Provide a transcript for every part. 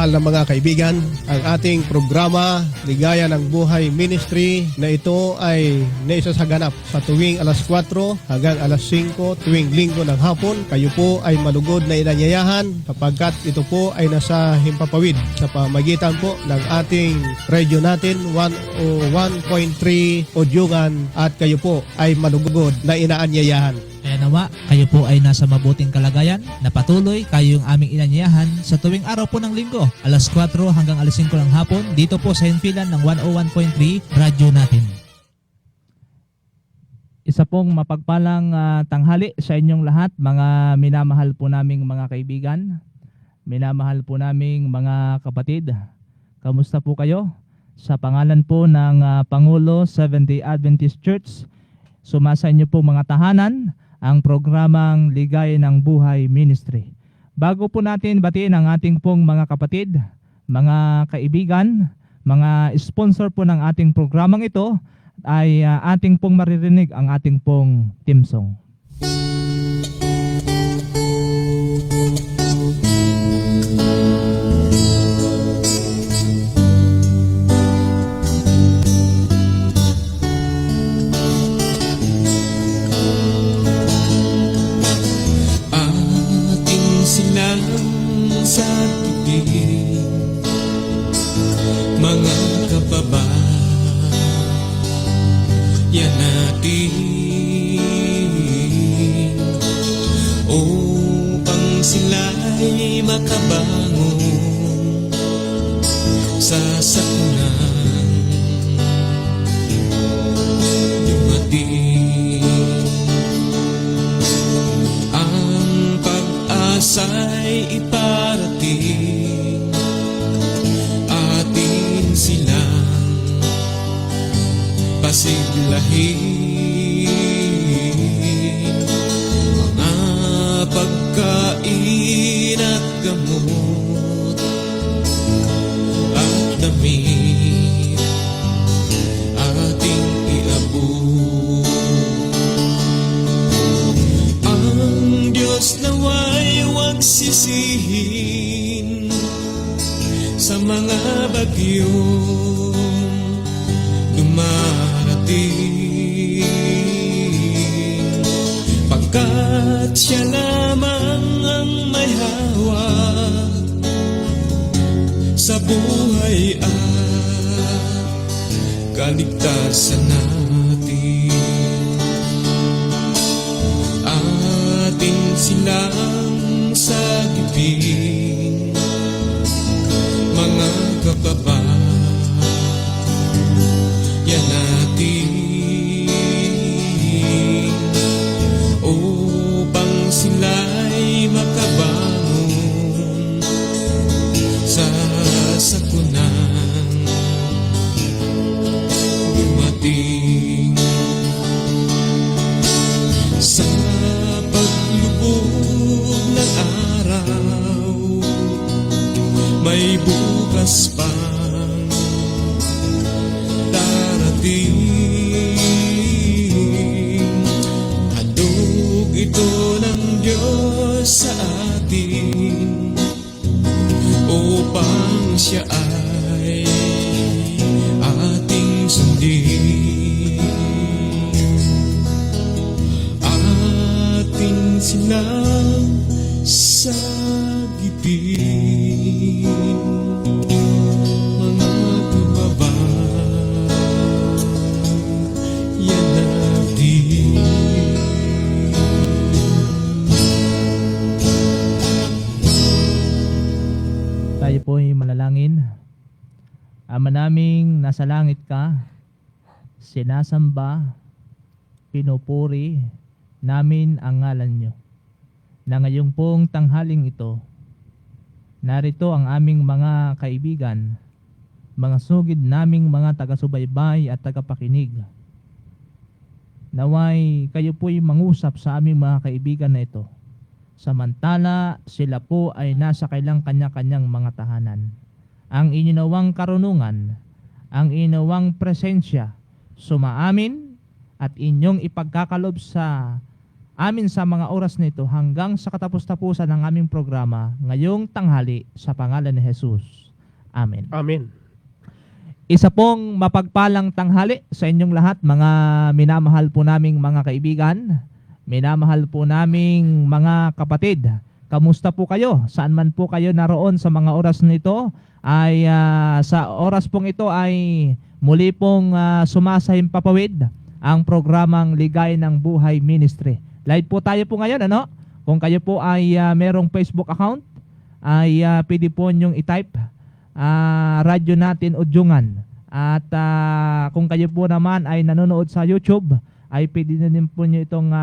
Mahal na mga kaibigan, ang ating programa Ligaya ng Buhay Ministry na ito ay naisasaganap sa tuwing alas 4 hanggang alas 5 tuwing linggo ng hapon. Kayo po ay malugod na inanyayahan sapagkat ito po ay nasa himpapawid sa pamagitan po ng ating radio natin 101.3 Odyungan at kayo po ay malugod na inaanyayahan. Kaya nawa, kayo po ay nasa mabuting kalagayan na patuloy kayong aming inanyayahan sa tuwing araw po ng linggo, alas 4 hanggang alas 5 ng hapon, dito po sa himpilan ng 101.3 radyo natin. Isa pong mapagpalang tanghali sa inyong lahat, mga minamahal po naming mga kaibigan, minamahal po naming mga kapatid. Kamusta po kayo? Sa pangalan po ng Pangulo Seventh-day Adventist Church, sumasa inyo po mga tahanan ang programang Ligaya ng Buhay Ministry. Bago po natin batiin ang ating pong mga kapatid, mga kaibigan, mga sponsor po ng ating programang ito, ay ating pong maririnig ang ating pong theme song. Sa titig, mga kababayan natin, upang sila'y makabangon sa sakunan dumating. Ang pag-asa'y iparating, atin silang pasiglahin. Mga pagkain at gamot at damit ating iabot. Ang Diyos nawa'y huwag sisihin sa mga bagyong dumarating, pagkat siya lamang ang may hawak sa buhay at kaligtasan natin. Atin silang sagipin, mga kababayan natin, upang sila'y makabangon sa sakunan dumating. Sa paglubog ng araw, may bukas pang darating. Handog ito ng Diyos sa atin, upang siya ay ating sundin. Atin silang sagipin, mga kababayan natin. Tayo po ay manalangin. Ama naming nasa langit ka, sinasamba, pinupuri namin ang ngalan nyo. Na ngayong pong tanghaling ito, narito ang aming mga kaibigan, mga sugid naming mga taga-subaybay at tagapakinig. Naway kayo po'y mangusap sa aming mga kaibigan na ito, samantala sila po ay nasa kailang kanya-kanyang mga tahanan. Ang ininawang karunungan, ang ininawang presensya, sumaamin at inyong ipagkakalob sa amin sa mga oras nito hanggang sa katapos-tapusan ng aming programa ngayong tanghali sa pangalan ni Jesus. Amen. Amen. Isa pong mapagpalang tanghali sa inyong lahat, mga minamahal po naming mga kaibigan, minamahal po naming mga kapatid. Kamusta po kayo? Saan man po kayo naroon sa mga oras nito? Ay sa oras pong ito ay muli pong sumasahimpapawid ang programang Ligaya ng Buhay Ministry. Live po tayo po ngayon, ano? Kung kayo po ay merong Facebook account, ay pwede po nyong i-type radyo natin Udyungan. At kung kayo po naman ay nanonood sa YouTube, ay pwede na din po nyo itong,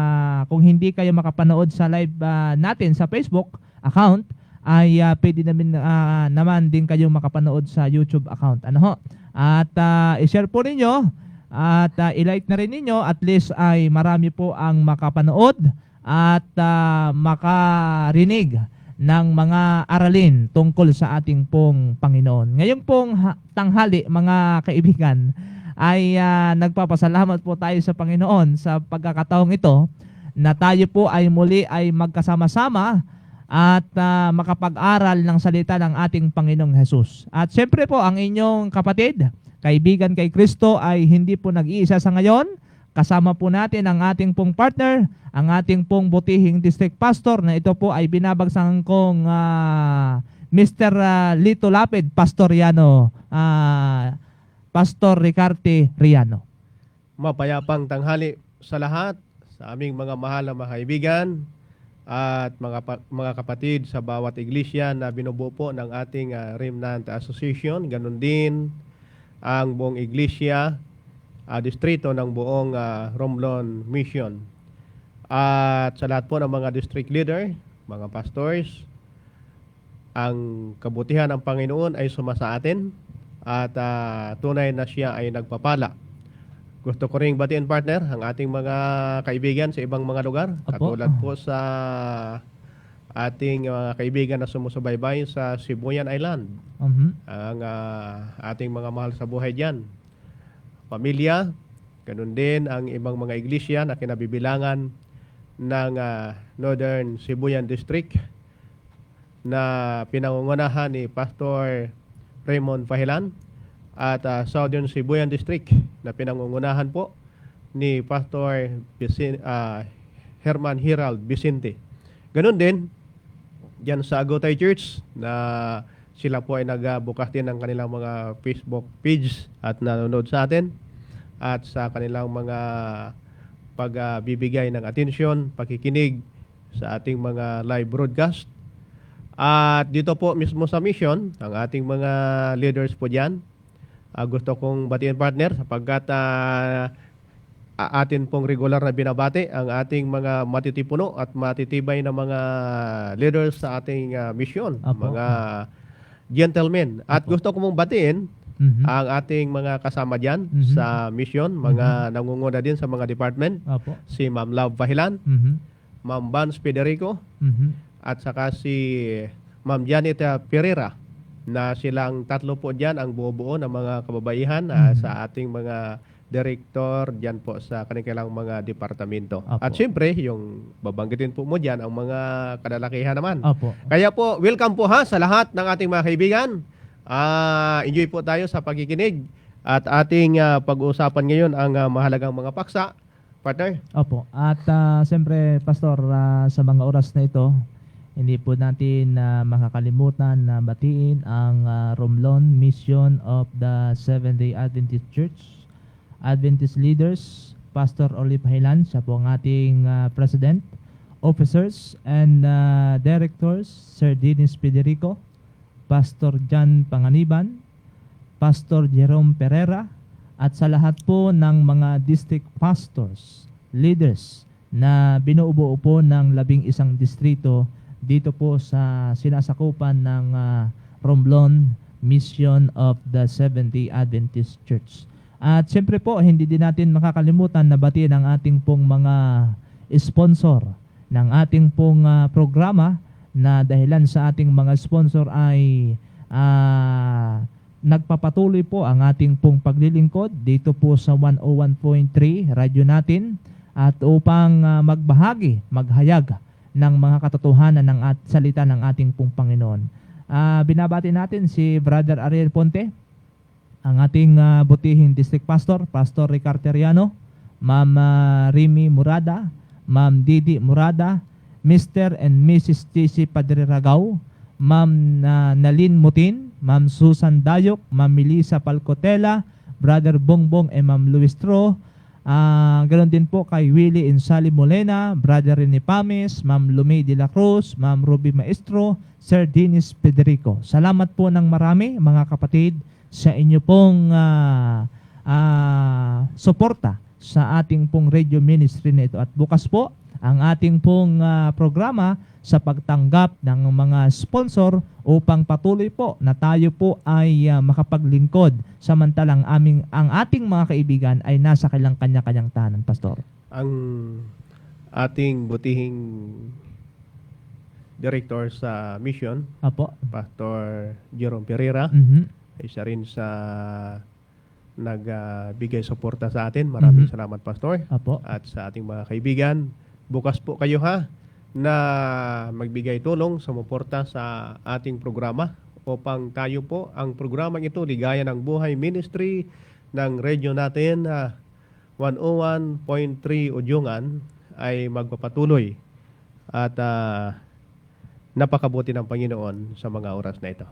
kung hindi kayo makapanood sa live natin sa Facebook account, ay pwede naman din kayo makapanood sa YouTube account. Ano ho? At i-share po ninyo at i-like na rin ninyo, at least ay marami po ang makapanood at makarinig ng mga aralin tungkol sa ating pong Panginoon. Ngayong pong tanghali, mga kaibigan, ay nagpapasalamat po tayo sa Panginoon sa pagkakataong ito na tayo po ay muli ay magkasama-sama at makapag-aral ng salita ng ating Panginoong Hesus. At siyempre po, ang inyong kapatid, kaibigan kay Kristo, ay hindi po nag-iisa sa ngayon. Kasama po natin ang ating pong partner, ang ating pong butihing district pastor, na ito po ay binabagsakan kong Mr. Lito Lapid, Pastoriano, Pastor Ricarte Riano. Mapayapang tanghali sa lahat, sa aming mga mahal na mga kaibigan at mga kapatid sa bawat iglesia na binubuo po ng ating Remnant Association. Ganon din ang buong iglesia, distrito ng buong Romblon Mission. At sa lahat po ng mga district leader, mga pastors, ang kabutihan ng Panginoon ay sumasa atin at tunay na siya ay nagpapala. Gusto ko ring batiin, partner, ang ating mga kaibigan sa ibang mga lugar. Apo. Katulad po sa ating mga kaibigan na sumusubaybay sa Sibuyan Island. Ang ating mga mahal sa buhay dyan. Pamilya, ganun din ang ibang mga iglesia na kinabibilangan ng Northern Sibuyan District na pinangungunahan ni Pastor Raymond Fahilan, at Southern Sibuyan District na pinangungunahan po ni Pastor Herman Hirald Vicente. Ganun din dyan sa Agutay Church na sila po ay nagbukas din ng kanilang mga Facebook page at nanonood sa atin, at sa kanilang mga pagbibigay ng atensyon, pakikinig sa ating mga live broadcast. At dito po mismo sa mission, ang ating mga leaders po dyan, gusto kong batiin, partner, sapagkat atin pong regular na binabati ang ating mga matitipuno at matitibay na mga leaders sa ating mission, Apo. mga gentlemen. At Apo. gusto ko mong batiin ang ating mga kasama dyan sa mission, mga nangunguna din sa mga department, Apo. si Ma'am Love Vahilan, Ma'am Vance Federico, at saka si Ma'am Janet Pereira, na silang tatlo po dyan ang buo-buo ng mga kababaihan sa ating mga director dyan po sa kanilang mga departamento. Apo. At siyempre, yung babanggitin po mo dyan, ang mga kadalakihan naman. Apo. Kaya po, welcome po sa lahat ng ating mga kaibigan. Enjoy po tayo sa pagkikinig at ating pag-uusapan ngayon ang mahalagang mga paksa. Partner? Opo. At siyempre, Pastor, sa mga oras na ito, hindi po natin makakalimutan na batiin ang Romblon Mission of the Seventh-day Adventist Church, Adventist leaders, Pastor Olive Hilan, siya po ang ating President, officers and directors, Sir Dennis Federico, Pastor John Panganiban, Pastor Jerome Pereira, at sa lahat po ng mga district pastors, leaders na binuubuo po ng 11 distrito dito po sa sinasakupan ng Romblon Mission of the Seventh-day Adventist Church. At siyempre po, hindi din natin makakalimutan na batiin ang ating pong mga sponsor ng ating pong programa, na dahilan sa ating mga sponsor ay nagpapatuloy po ang ating pong paglilingkod dito po sa 101.3 radyo natin, at upang magbahagi, maghayag ng mga katotohanan ng salita ng ating pong Panginoon. Binabati natin si Brother Ariel Ponte, ang ating butihing District Pastor, Pastor Ricardo Teriano, Ma'am Rimi Murada, Ma'am Didi Murada, Mr. and Mrs. TC Padre Ragao, Ma'am Nalin Mutin, Ma'am Susan Dayok, Ma'am Melissa Palcotela, Brother Bongbong and Ma'am Luis Tro. Ganon din po kay Willie Insali Molena, Brother Rene Pames, Ma'am Lumay de la Cruz, Ma'am Ruby Maestro, Sir Dennis Federico. Salamat po ng marami mga kapatid sa inyo pong suporta sa ating pong radio ministry na ito. At bukas po ang ating pong programa sa pagtanggap ng mga sponsor upang patuloy po na tayo po ay makapaglingkod samantalang ang ating mga kaibigan ay nasa kanya-kanyang tahanan, Pastor. Ang ating butihing director sa mission, Apo. Pastor Jerome Pereira, isa rin sa nagbigay suporta sa atin. Maraming salamat, Pastor. Apo. At sa ating mga kaibigan, bukas po kayo na magbigay tulong, sumuporta sa ating programa upang tayo po, ang programang ito, Ligaya ng Buhay Ministry ng radio natin, 101.3 Udyungan, ay magpapatuloy at napakabuti ng Panginoon sa mga oras na ito.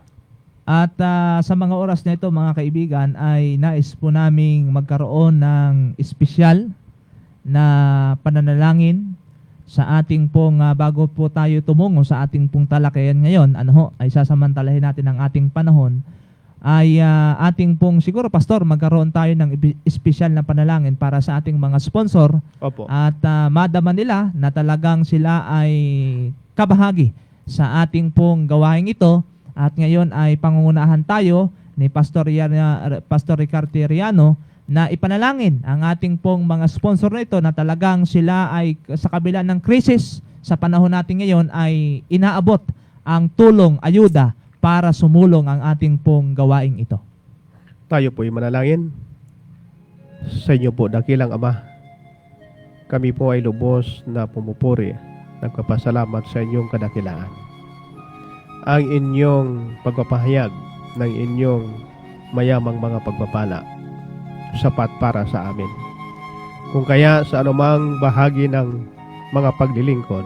At sa mga oras na ito, mga kaibigan, ay nais po naming magkaroon ng espesyal na pananalangin sa ating pong bago po tayo tumungo sa ating pong talakayan ngayon, ay sasamantalahin natin ang ating panahon, ay ating pong siguro, Pastor, magkaroon tayo ng espesyal na panalangin para sa ating mga sponsor. Opo. At madama nila na talagang sila ay kabahagi sa ating pong gawain ito. At ngayon ay pangungunahan tayo ni Pastor Ricardo Teriano na ipanalangin ang ating pong mga sponsor na ito na talagang sila ay sa kabila ng krisis sa panahon natin ngayon ay inaabot ang tulong, ayuda para sumulong ang ating pong gawaing ito. Tayo po'y manalangin. Sa inyo po, dakilang Ama, kami po ay lubos na pumupuri, nagpapasalamat sa inyong kadakilaan. Ang inyong pagpapahayag ng inyong mayamang mga pagpapala sapat para sa amin. Kung kaya sa anumang bahagi ng mga paglilingkod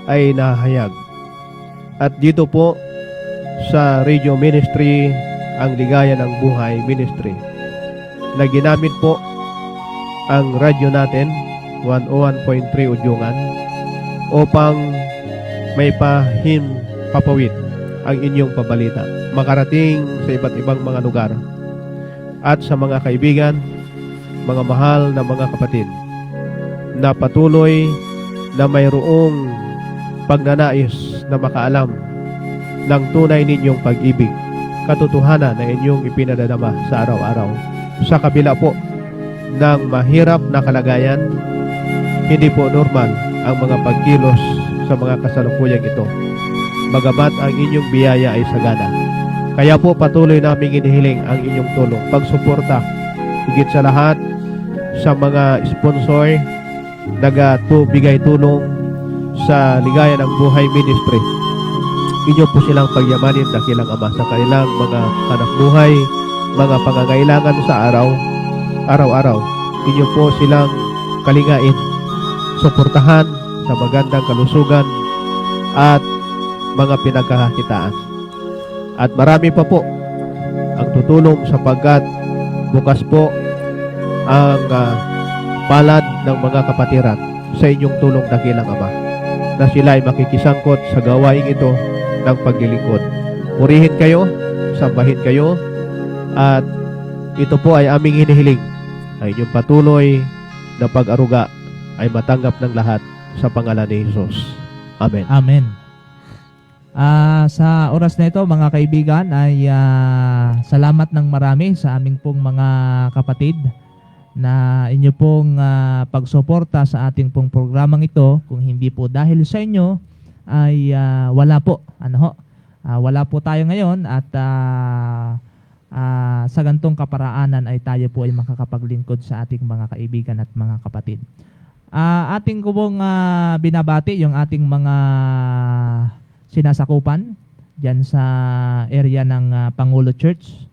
ay nahayag. At dito po sa radio ministry, ang Ligaya ng Buhay Ministry, na ginamit po ang radyo natin 101.3 Udyungan upang may papawid ang inyong pabalita makarating sa iba't ibang mga lugar. At sa mga kaibigan, mga mahal na mga kapatid, na patuloy na mayroong pagnanais na makaalam ng tunay ninyong pag-ibig, katotohanan na inyong ipinadadama sa araw-araw. Sa kabila po ng mahirap na kalagayan, hindi po normal ang mga pagkilos sa mga kasalukuyang ito, bagamat ang inyong biyaya ay sagana. Kaya po patuloy naming inihiling ang inyong tulong, pagsuporta, higit sa lahat sa mga sponsor, nagbigay tulong sa Ligaya ng Buhay Ministry. Inyo po silang pagyamanin, dakilang Ama, sa kanilang mga anak buhay, mga pangangailangan sa araw-araw. Inyo po silang kalingain, suportahan sa magandang kalusugan at mga pinagkakakitaan. At marami pa po ang tutulong sapagkat bukas po ang palad ng mga kapatiran sa inyong tulong, dakilang Ama, na sila ay makikisangkot sa gawaing ito ng paglilingkod. Purihin kayo, sambahin kayo, at ito po ay aming hinihiling ay inyong patuloy na pag-aruga ay matanggap ng lahat sa pangalan ni Jesus. Amen. Amen. Sa oras na ito, mga kaibigan, ay salamat ng marami sa aming pong mga kapatid na inyo pong pagsuporta sa ating pong programang ito. Kung hindi po dahil sa inyo, ay wala po. Wala po tayo ngayon at sa gantong kaparaanan ay tayo po ay makakapaglingkod sa ating mga kaibigan at mga kapatid. Ating ko pong binabati yung ating mga sinasakupan dyan sa area ng Pangulo Church.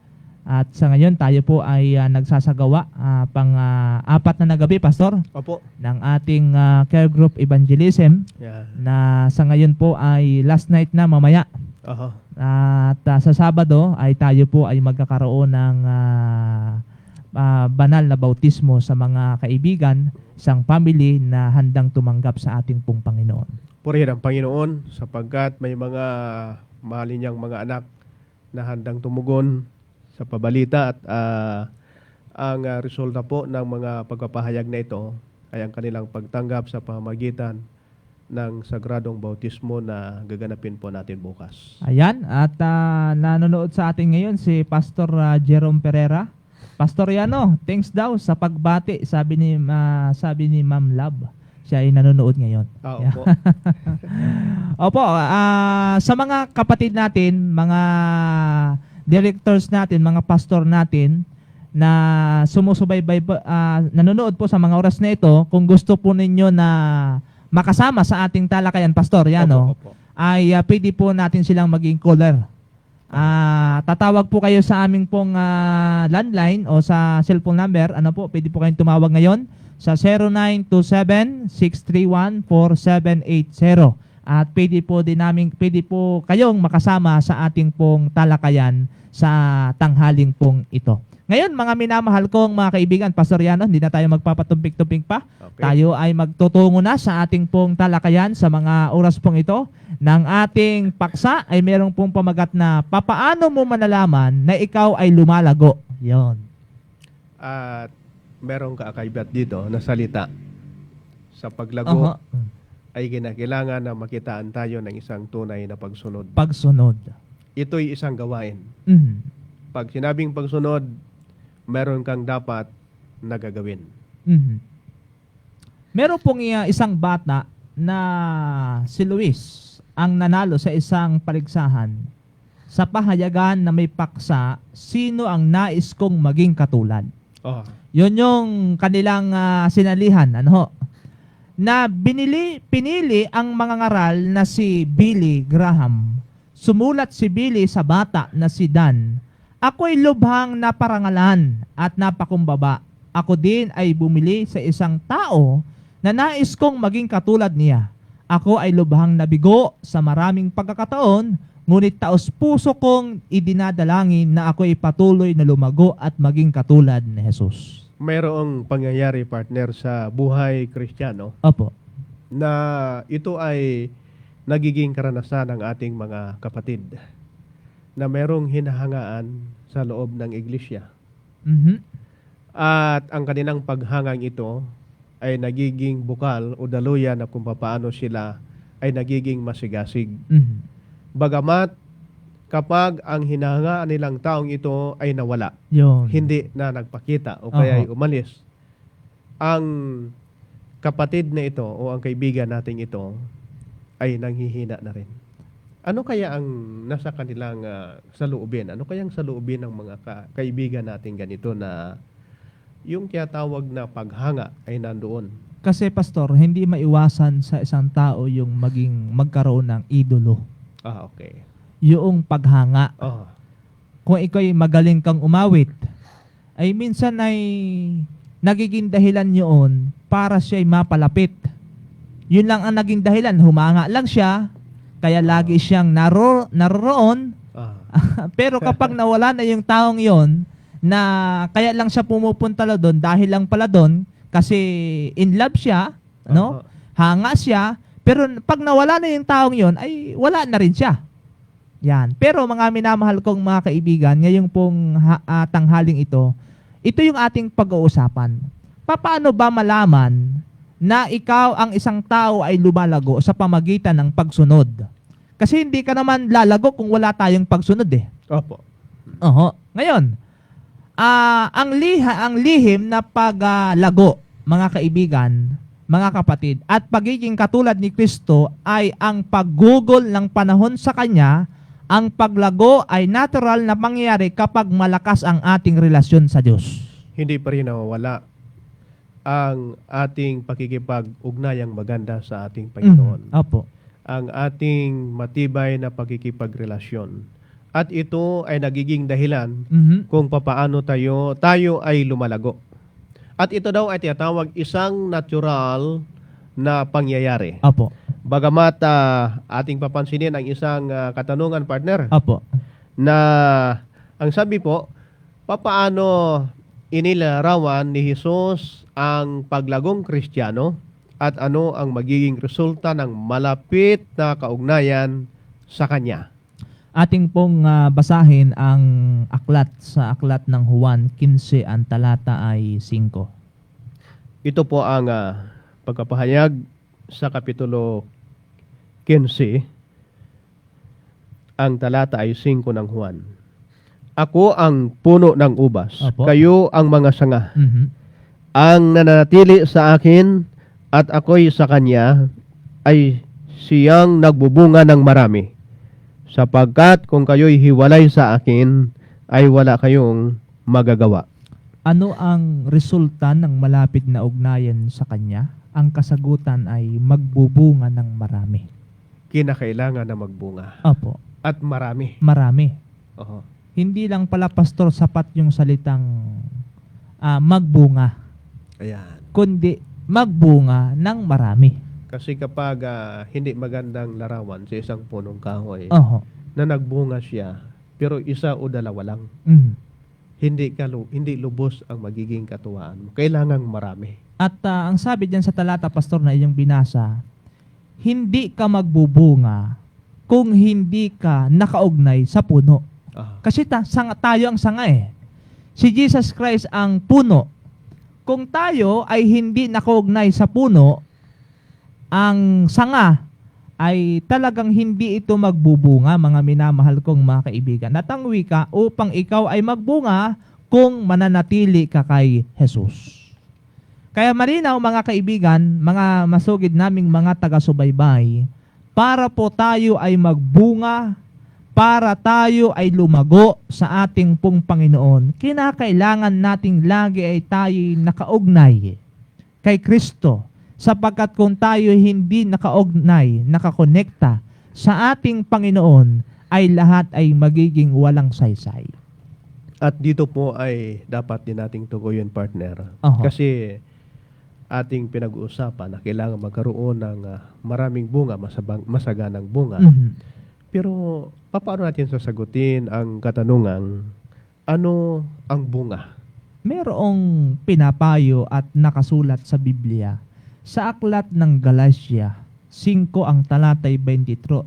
At sa ngayon tayo po ay nagsasagawa pang-apat na gabi, Pastor, Opo. ng ating care group evangelism Yan. na sa ngayon po ay last night na mamaya. Aha. At sa Sabado ay tayo po ay magkakaroon ng banal na bautismo sa mga kaibigan, isang family na handang tumanggap sa ating pong Panginoon. Purihin ang Panginoon sapagkat may mga mahalin niyang mga anak na handang tumugon sa pabalita at ang resulta po ng mga pagpapahayag na ito ay ang kanilang pagtanggap sa pamamagitan ng sagradong bautismo na gaganapin po natin bukas. Ayan, at nanonood sa atin ngayon si Pastor Jerome Pereira. Pastor Yano, thanks daw sa pagbati, sabi ni Ma'am Love. Siya ay nanonood ngayon. Opo. Opo, sa mga kapatid natin, mga directors natin, mga pastor natin na sumusubaybay nanonood po sa mga oras na ito, kung gusto po ninyo na makasama sa ating talakayan, Pastor Yano, Opo. ay pwede po natin silang maging caller. Tatawag po kayo sa aming pong landline o sa cellphone number. Ano po, pwede po kayong tumawag ngayon sa 0927-631-4780. At pwede po kayong makasama sa ating pong talakayan sa tanghaling pong ito. Ngayon, mga minamahal kong mga kaibigan, Pastor Yano, hindi na tayo magpapatumpik-tumpik pa. Okay. Tayo ay magtutungo na sa ating pong talakayan sa mga oras pong ito. Ng ating paksa ay merong pong pamagat na papaano mo manalaman na ikaw ay lumalago. Yon. At merong kaakaibat dito na salita sa paglago ay kinakailangan na makitaan tayo ng isang tunay na pagsunod. Pagsunod. Ito'y isang gawain. Mhm. Pag sinabing pagsunod, meron kang dapat na gagawin. Mhm. Meron pong isang bata na si Luis ang nanalo sa isang paligsahan sa pahayagan na may paksa, sino ang nais kong maging katulad. Oh. Yun yung kanilang sinalihan, ano ho, na pinili ang mga ngaral na si Billy Graham. Sumulat si Billy sa bata na si Dan. Ako'y lubhang naparangalan at napakumbaba. Ako din ay bumili sa isang tao na nais kong maging katulad niya. Ako ay lubhang nabigo sa maraming pagkakataon, ngunit taos puso kong idinadalangin na ako'y patuloy na lumago at maging katulad ni Jesus. Mayroong pangyayari, partner, sa buhay Kristiyano Opo. na ito ay nagiging karanasan ng ating mga kapatid na mayroong hinahangaan sa loob ng iglesia. Mhm. At ang kanilang paghangang ito ay nagiging bukal o daluyan na kung paano sila ay nagiging masigasig. Mhm. Bagamat kapag ang hinahangaan nilang taong ito ay nawala, Yun. hindi na nagpakita o kaya ay umalis, ang kapatid na ito o ang kaibigan nating ito ay nanghihina na rin. Ano kaya ang nasa kanilang saloobin? Ano kayang saloobin ng mga kaibigan natin ganito na yung tiyatawag na paghanga ay nandoon? Kasi pastor, hindi maiwasan sa isang tao yung magkaroon ng idolo. Okay. Yung paghanga. Oh. Kung ikaw'y magaling kang umawit, ay minsan ay nagiging dahilan yun para siya'y mapalapit. Yun lang ang naging dahilan. Humanga lang siya, kaya lagi siyang naroroon. Pero kapag nawala na yung taong yon, na kaya lang siya pumupunta doon dahil lang pala doon kasi in love siya, no? Hanga siya, pero pag nawala na yung taong yon ay wala na rin siya. Yan. Pero mga minamahal kong mga kaibigan, ngayong pong tanghaling ito yung ating pag-uusapan. Paano ba malaman na ikaw ang isang tao ay lumalago sa pamagitan ng pagsunod? Kasi hindi ka naman lalago kung wala tayong pagsunod eh. Opo. Ngayon, ang lihim na paglago, mga kaibigan, mga kapatid, at pagiging katulad ni Kristo ay ang paggugol ng panahon sa Kanya. Ang paglago ay natural na pangyayari kapag malakas ang ating relasyon sa Diyos. Hindi pa rin nawawala ang ating pakikipag-ugnayang maganda sa ating Panginoon. Opo. Ang ating matibay na pakikipagrelasyon. At ito ay nagiging dahilan Mhm. kung papaano tayo ay lumalago. At ito daw ay tinatawag isang natural na pangyayari. Opo. Bagamat ating papansinin ang isang katanungan, partner, Opo. na ang sabi po, papaano inilarawan ni Jesus ang paglagong Kristiyano at ano ang magiging resulta ng malapit na kaugnayan sa Kanya. Ating pong basahin ang aklat sa aklat ng Juan 15, ang talata ay 5. Ito po ang pagpapahayag sa Kapitulo 15, ang talata ay 5 ng Juan. Ako ang puno ng ubas, Opo. kayo ang mga sanga. Mhm. Ang nananatili sa akin at ako'y sa kanya ay siyang nagbubunga ng marami. Sapagkat kung kayo'y hiwalay sa akin, ay wala kayong magagawa. Ano ang resulta ng malapit na ugnayan sa Kanya? Ang kasagutan ay magbubunga ng marami. Kinakailangan na magbunga. Opo. At marami. Marami. Oho. Hindi lang pala, Pastor, sapat yung salitang magbunga, Ayan. kundi magbunga ng marami. Kasi kapag hindi magandang larawan sa isang punong kahoy, Oho. na nagbunga siya, pero isa o dalawa lang, Mhm. hindi lubos ang magiging katuwaan mo. Kailangang marami. At ang sabi diyan sa talata, Pastor, na iyong binasa, hindi ka magbubunga kung hindi ka nakaugnay sa puno. Ah, Kasi tayo ang sanga eh. Si Jesus Christ ang puno. Kung tayo ay hindi nakaugnay sa puno, ang sanga ay talagang hindi ito magbubunga, mga minamahal kong mga kaibigan. At ang wika, upang ikaw ay magbunga kung mananatili ka kay Jesus. Kaya malinaw, mga kaibigan, mga masugid naming mga taga-subaybay, para po tayo ay magbunga, para tayo ay lumago sa ating pong Panginoon, kinakailangan nating lagi ay tayo nakaugnay kay Kristo. Sapagkat kung tayo hindi nakaugnay, nakakonekta sa ating Panginoon, ay lahat ay magiging walang saysay. At dito po ay dapat din nating tuguyin, partner. Oho. Kasi ating pinag-uusapan na kailangan magkaroon ng maraming bunga, masaganang bunga. Mhm. Pero paano natin sasagutin ang katanungan, ano ang bunga? Merong pinapayo at nakasulat sa Biblia sa aklat ng Galatia 5 ang talatay 22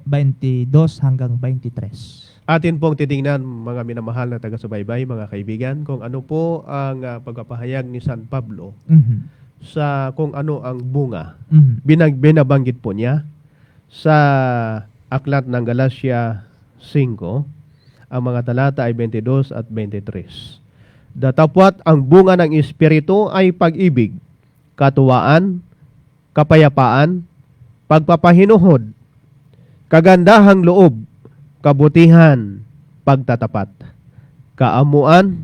hanggang 23. Atin pong titingnan, mga minamahal na taga-subaybay, mga kaibigan, kung ano po ang pagpapahayag ni San Pablo Mhm. sa kung ano ang bunga. Mhm. Binabanggit po niya sa aklat ng Galatia 5, ang mga talata ay 22 at 23. Datapwat ang bunga ng Espiritu ay pag-ibig, katuwaan, kapayapaan, pagpapahinuhod, kagandahang loob, kabutihan, pagtatapat, kaamuan,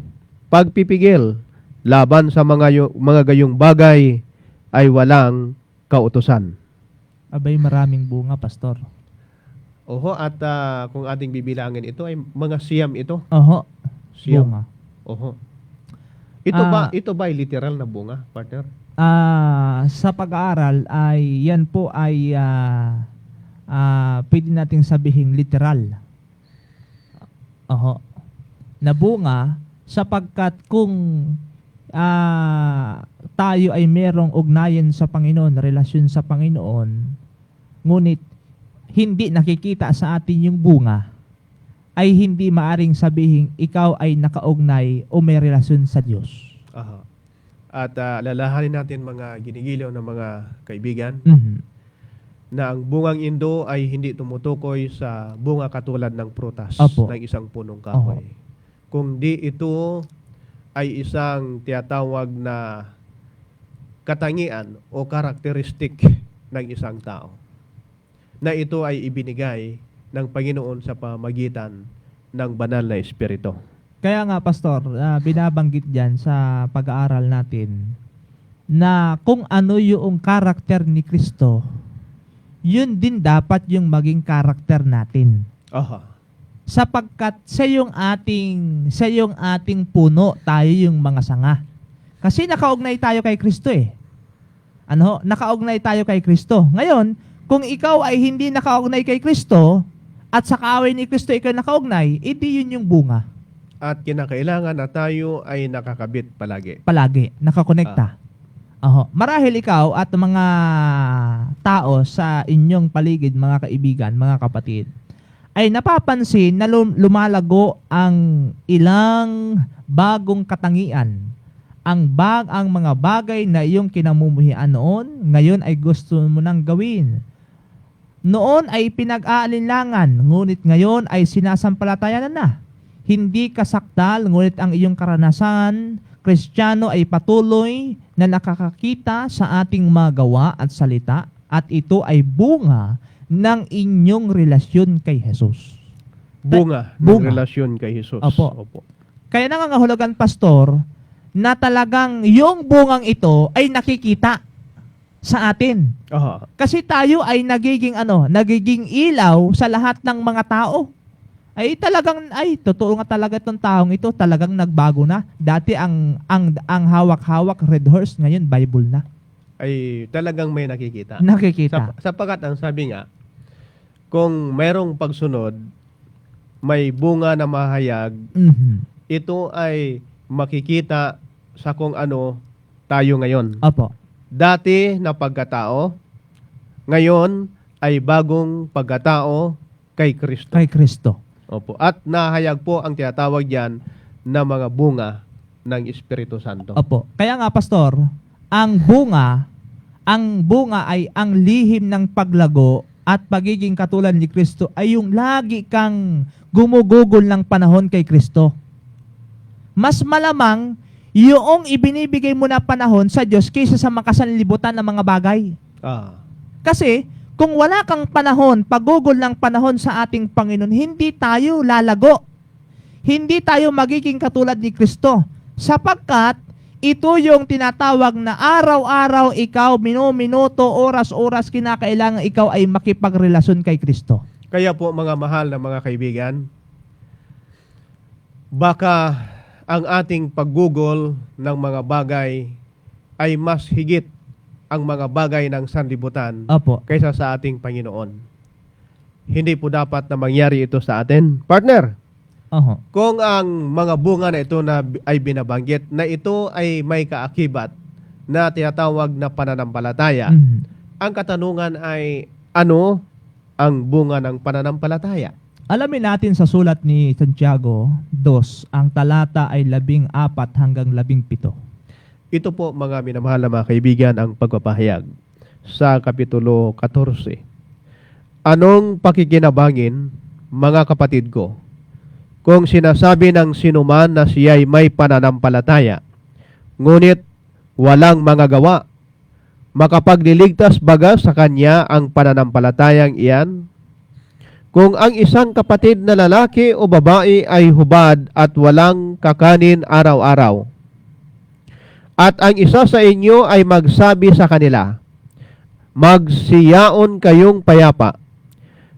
pagpipigil, laban sa mga gayong bagay ay walang kautusan. Abay, maraming bunga, Pastor. Oho, at kung ating bibilangin ito ay mga siyam ito. Oho. Siyam. Bunga. Oho. Ito ba ay literal na bunga, partner? Sa pag-aaral ay yan po ay pwede nating sabihin literal. Oho. Na bunga sapagkat kung tayo ay merong ugnayan sa Panginoon, relasyon sa Panginoon, ngunit hindi nakikita sa atin yung bunga, ay hindi maaring sabihin ikaw ay nakaugnay o may relasyon sa Diyos. Aha. At lalahanin natin, mga ginigiliw na mga kaibigan, Mhm. na ang bungang Indo ay hindi tumutukoy sa bunga katulad ng prutas Opo. ng isang punong kahoy. Kung di ito ay isang tiyatawag na katangian o karakteristik ng isang tao, na ito ay ibinigay ng Panginoon sa pamagitan ng banal na Espiritu. Kaya nga, Pastor, binabanggit dyan sa pag-aaral natin, na kung ano yung karakter ni Kristo, yun din dapat yung maging karakter natin. Aha. Sapagkat siya yung ating puno, tayo yung mga sanga. Kasi nakaugnay tayo kay Kristo eh. Ano? Nakaugnay tayo kay Kristo. Ngayon, kung ikaw ay hindi nakaugnay kay Kristo, at sa kaaway ni Kristo ikaw nakaugnay, edi yun yung bunga. At kinakailangan na tayo ay nakakabit palagi. Palagi, nakakonekta. Oho. Marahil ikaw at mga tao sa inyong paligid, mga kaibigan, mga kapatid, ay napapansin na lumalago ang ilang bagong katangian. Ang mga bagay na iyong kinamumuhian noon, ngayon ay gusto mo nang gawin. Noon ay pinag-aalinlangan, ngunit ngayon ay sinasampalatayanan na. Hindi kasakdal, ngunit ang iyong karanasan, Kristiyano ay patuloy na nakakakita sa ating mga gawa at salita, at ito ay bunga ng inyong relasyon kay Jesus. Bunga ng relasyon kay Jesus. Opo. Kaya nangangahulugan, Pastor, na talagang yung bungang ito ay nakikita sa atin. Aha. Kasi tayo ay nagiging ilaw sa lahat ng mga tao. Totoo nga talaga itong taong ito, talagang nagbago na. Dati ang hawak-hawak red horse, ngayon Bible na. Ay talagang may nakikita. Nakikita. Sapagat ang sabi nga, kung mayroong pagsunod, may bunga na mahayag, ito ay makikita sa kung ano tayo ngayon. Opo. Dati na pagkatao, ngayon ay bagong pagkatao kay Kristo. Kay Kristo. Opo. At nahayag po ang tinatawag diyan na mga bunga ng Espiritu Santo. Opo. Kaya nga, Pastor, ang bunga ay ang lihim ng paglago at pagiging katulad ni Kristo ay yung lagi kang gumugugol ng panahon kay Kristo. Mas malamang yung ibinibigay mo na panahon sa Diyos kaysa sa makasanlibutan ng mga bagay. Kasi, kung wala kang panahon, pagugol ng panahon sa ating Panginoon, hindi tayo lalago. Hindi tayo magiging katulad ni Kristo. Sapagkat, ito yung tinatawag na araw-araw ikaw, minuto, oras-oras, kinakailangan ikaw ay makipagrelasyon kay Kristo. Kaya po mga mahal na mga kaibigan, baka ang ating paggugol ng mga bagay ay mas higit ang mga bagay ng sanlibutan Opo. kaysa sa ating Panginoon. Hindi po dapat na mangyari ito sa atin. Partner, Oho. kung ang mga bunga na ito ay binabanggit, na ito ay may kaakibat na tinatawag na pananampalataya, ang katanungan ay, ano ang bunga ng pananampalataya? Alamin natin sa sulat ni Santiago 2, ang talata ay 14 hanggang 17. Ito po mga minamahal na mga kaibigan ang pagpapahayag sa Kapitulo 14. Anong pakikinabangin, mga kapatid ko, kung sinasabi ng sinuman na siya'y may pananampalataya, ngunit walang mga gawa, makapagliligtas baga sa kanya ang pananampalatayang iyan? Kung ang isang kapatid na lalaki o babae ay hubad at walang kakanin araw-araw, at ang isa sa inyo ay magsabi sa kanila, magsiyaon kayong payapa,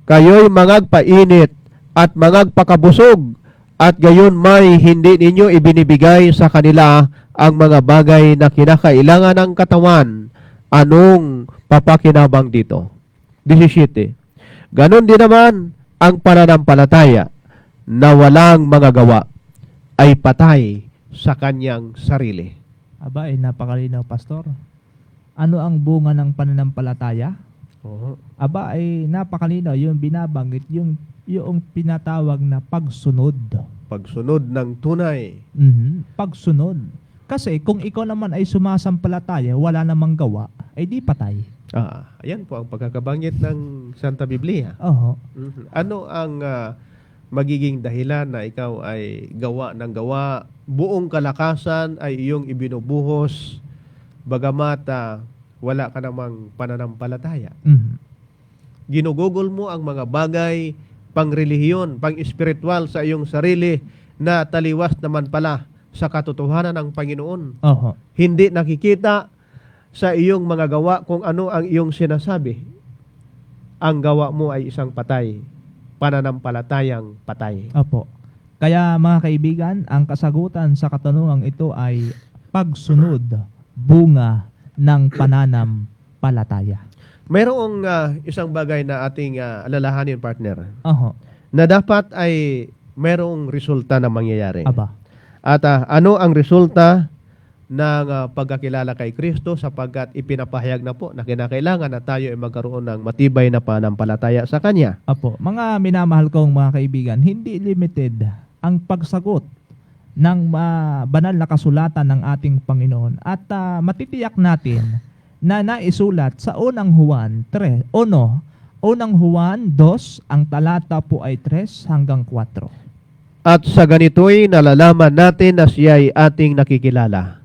kayo'y mangagpainit at mangagpakabusog, at gayon may hindi ninyo ibinibigay sa kanila ang mga bagay na kinakailangan ng katawan, anong papakinabang dito? 17. Ganon din naman ang pananampalataya na walang mga gawa ay patay sa kanyang sarili. Aba, napakalinaw, Pastor. Ano ang bunga ng pananampalataya? Aba, napakalinaw. Yung binabanggit, yung pinatawag na pagsunod. Pagsunod ng tunay. Pagsunod. Kasi kung ikaw naman ay sumasampalataya, wala namang gawa, ay di patay. Ayan po ang pagkakabanggit ng Santa Biblia. Oho. Ano ang magiging dahilan na ikaw ay gawa ng gawa, buong kalakasan ay iyong ibinubuhos, bagamat wala ka namang pananampalataya? Ginugugol mo ang mga bagay pang-relihiyon, pang-espiritual sa iyong sarili na taliwas naman pala sa katotohanan ng Panginoon. Oho. Hindi nakikita sa iyong mga gawa kung ano ang iyong sinasabi, ang gawa mo ay isang patay, pananampalatayang patay. Opo. Kaya mga kaibigan, ang kasagutan sa katanungang ito ay pagsunod, bunga ng pananampalataya. Mayroong isang bagay na ating alalahanin, partner, Oho. na dapat ay mayroong resulta na mangyayari. Aba. At ano ang resulta ng pagkakilala kay Kristo, sapagkat ipinapahayag na po na kinakailangan na tayo ay magkaroon ng matibay na pananampalataya sa Kanya. Apo, mga minamahal kong mga kaibigan, hindi limited ang pagsagot ng banal na kasulatan ng ating Panginoon. At matitiyak natin na naisulat sa unang Juan 3, unang Juan 2, ang talata po ay 3 hanggang 4. At sa ganito'y nalalaman natin na siya ay ating nakikilala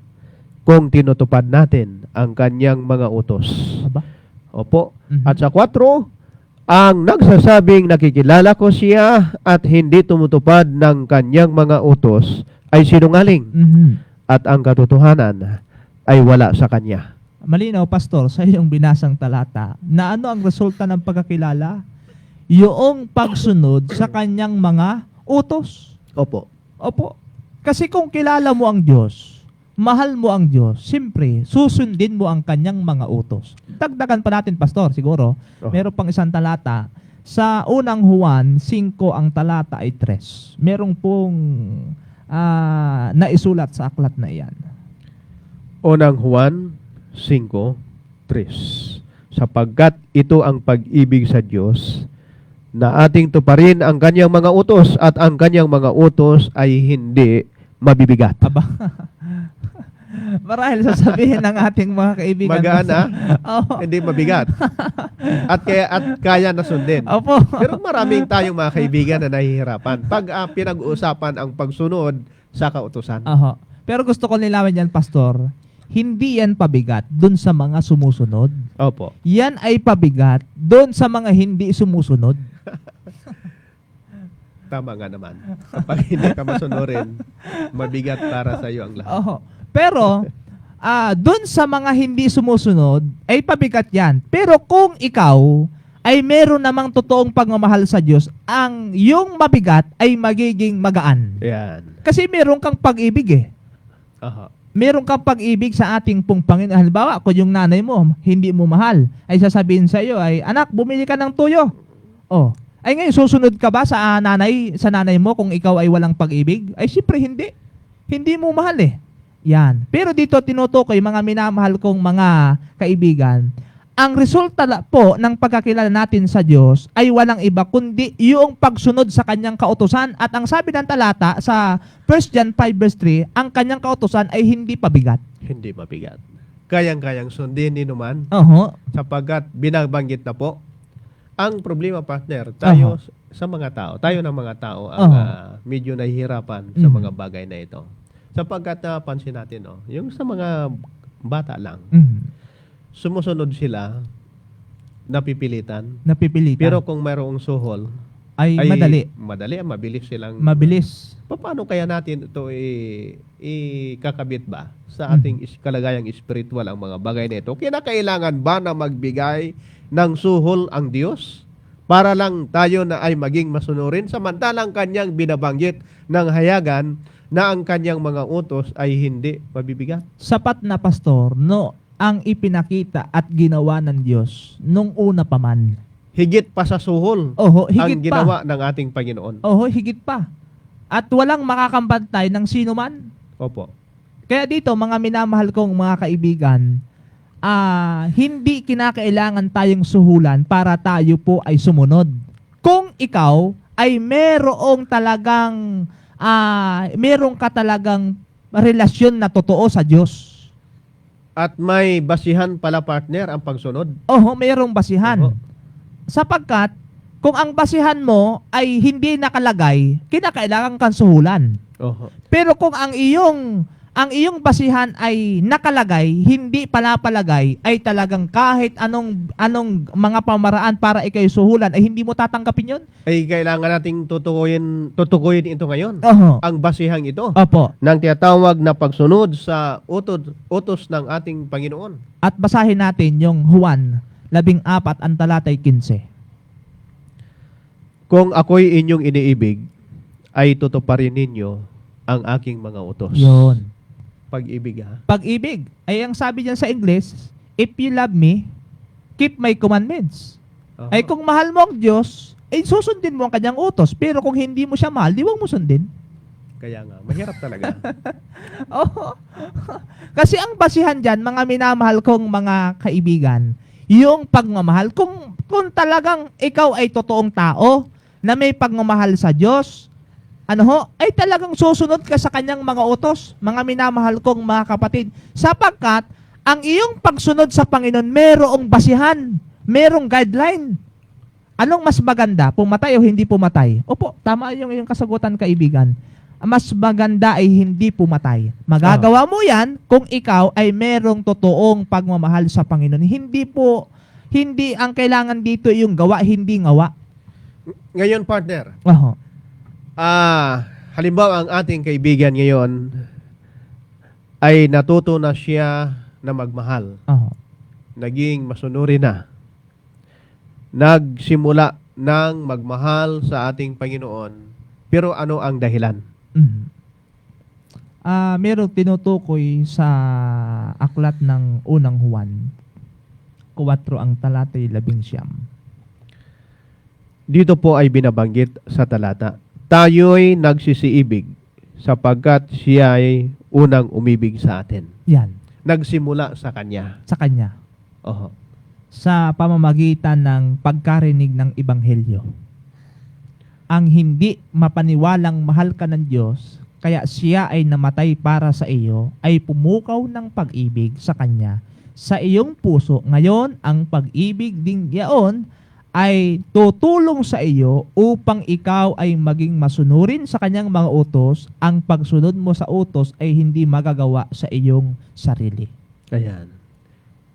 kung tinutupad natin ang Kanyang mga utos. Aba? Opo. Mhm. At sa 4, ang nagsasabing nakikilala ko siya at hindi tumutupad ng Kanyang mga utos ay sinungaling, Mhm. at ang katotohanan ay wala sa Kanya. Malinaw, Pastor, sa iyong binasang talata, na ano ang resulta ng pagkakilala? Yung pagsunod sa kanyang mga utos. Opo. Opo. Kasi kung kilala mo ang Diyos, mahal mo ang Diyos, siyempre, susundin mo ang kanyang mga utos. Dagdagan pa natin, Pastor, siguro. Oh. Meron pang isang talata. Sa unang Juan 5, ang talata ay 3. Merong pong naisulat sa aklat na iyan. Unang Juan 5:3. Sapagkat ito ang pag-ibig sa Diyos, na ating tuparin ang Kanyang mga utos, at ang Kanyang mga utos ay hindi mabibigat. Aba. Marahil sasabihin ng ating mga kaibigan. Magaan, Oo. Hindi mabigat. At kaya na sundin. Opo. Pero maraming tayong mga kaibigan na nahihirapan pag pinag-uusapan ang pagsunod sa kautusan. Oho. Pero gusto ko nilawin yan, Pastor. Hindi yan pabigat dun sa mga sumusunod. Opo. Yan ay pabigat dun sa mga hindi sumusunod. Tama nga naman. Kapag hindi ka masunurin, mabigat para sa iyo ang lahat. Oho. Pero, dun sa mga hindi sumusunod, ay pabigat yan. Pero kung ikaw ay meron namang totoong pagmamahal sa Diyos, ang yung mabigat ay magiging magaan. Yan. Kasi meron kang pag-ibig eh. Aha. Meron kang pag-ibig sa ating pong Panginoon. Halimbawa, kung yung nanay mo, hindi mo mahal, ay sasabihin sa iyo ay, anak, bumili ka ng tuyo. Oh. Ay ngayon, susunod ka ba sa nanay mo kung ikaw ay walang pag-ibig? Ay siyempre hindi. Hindi mo mahal eh. Yan. Pero dito tinutukoy, mga minamahal kong mga kaibigan, ang resulta po ng pagkakilala natin sa Diyos ay walang iba kundi yung pagsunod sa kanyang kautusan. At ang sabi ng talata sa 1 John 5:3, ang kanyang kautusan ay hindi pabigat. Hindi mabigat. Kayang-kayang sundin ni Numan, Oho. sapagkat binabanggit na po. Ang problema, partner, tayo sa mga tao, tayo ng mga tao ang medyo nahihirapan sa mga bagay na ito. Sapagkat napansin natin, yung sa mga bata lang, sumusunod sila, napipilitan. Napipilitan. Pero kung mayroong suhol, ay madali. Madali, mabilis silang. Mabilis. Paano kaya natin ito ikakabit ba sa ating kalagayang spiritual ang mga bagay na ito? Kinakailangan ba na magbigay ng suhol ang Diyos para lang tayo na ay maging masunurin, samantalang kanyang binabanggit ng hayagan na ang kanyang mga utos ay hindi mabibigat? Sapat na, Pastor, no, ang ipinakita at ginawa ng Diyos nung una pa man. Higit pa sa suhol Oho, ang higit ginawa pa. ng ating Panginoon. Oho, higit pa. At walang makakambantay ng sino man. Opo. Kaya dito, mga minamahal kong mga kaibigan, hindi kinakailangan tayong suhulan para tayo po ay sumunod. Kung ikaw ay merong ka talagang relasyon na totoo sa Diyos. At may basihan pala, partner, ang pagsunod. Oho, mayroong basihan. Oho. Sapagkat, kung ang basihan mo ay hindi nakalagay, kinakailangan kang suhulan. Oho. Pero kung ang iyong ang iyong basihan ay nakalagay, hindi palapalagay, ay talagang kahit anong mga pamaraan para ikay suhulan, ay hindi mo tatanggapin yun? Ay kailangan nating tutukuyin ito ngayon. Oho. Ang basihang ito Opo. ng tinatawag na pagsunod sa utos ng ating Panginoon. At basahin natin yung Juan 14 ang talatay 15. Kung ako'y inyong iniibig, ay tutuparin ninyo ang aking mga utos. Yun. Pag-ibig ha. Pag-ibig. Ay ang sabi diyan sa English, if you love me, keep my commandments. Aha. Ay kung mahal mo ang Diyos, ay susundin mo ang kanyang utos. Pero kung hindi mo siya mahal, di wag mo sundin. Kaya nga, mahirap talaga. Oh. Kasi ang basihan dyan, mga minamahal kong mga kaibigan, yung pagmamahal, kung talagang ikaw ay totoong tao, na may pagmamahal sa Diyos, ay talagang susunod ka sa kanyang mga utos, mga minamahal kong mga kapatid. Sapagkat, ang iyong pagsunod sa Panginoon, merong basihan, merong guideline. Anong mas maganda, pumatay o hindi pumatay? Opo, tama yung iyong kasagutan, kaibigan. Mas maganda ay hindi pumatay. Magagawa mo yan kung ikaw ay merong totoong pagmamahal sa Panginoon. Hindi ang kailangan dito yung gawa, hindi ngawa. Ngayon, partner, Oho. halimbawa ang ating kaibigan ngayon ay natuto na siya na magmahal. Oho. Naging masunuri na. Nagsimula ng magmahal sa ating Panginoon. Pero ano ang dahilan? Mhm. Merong tinutukoy sa aklat ng unang Juan, 4 ang talatay 11. Dito po ay binabanggit sa talata. Tayo'y nagsisiibig sapagkat siya ay unang umibig sa atin. Yan, Nagsimula sa Kanya. sa kanya. Oho. Sa pamamagitan ng pagkarinig ng Ebanghelyo. Ang hindi mapaniwalang mahal ka ng Diyos, kaya siya ay namatay para sa iyo, ay pumukaw ng pag-ibig sa Kanya sa iyong puso. Ngayon, ang pag-ibig ding yaon ay tutulong sa iyo upang ikaw ay maging masunurin sa kanyang mga utos. Ang pagsunod mo sa utos ay hindi magagawa sa iyong sarili. Ayan.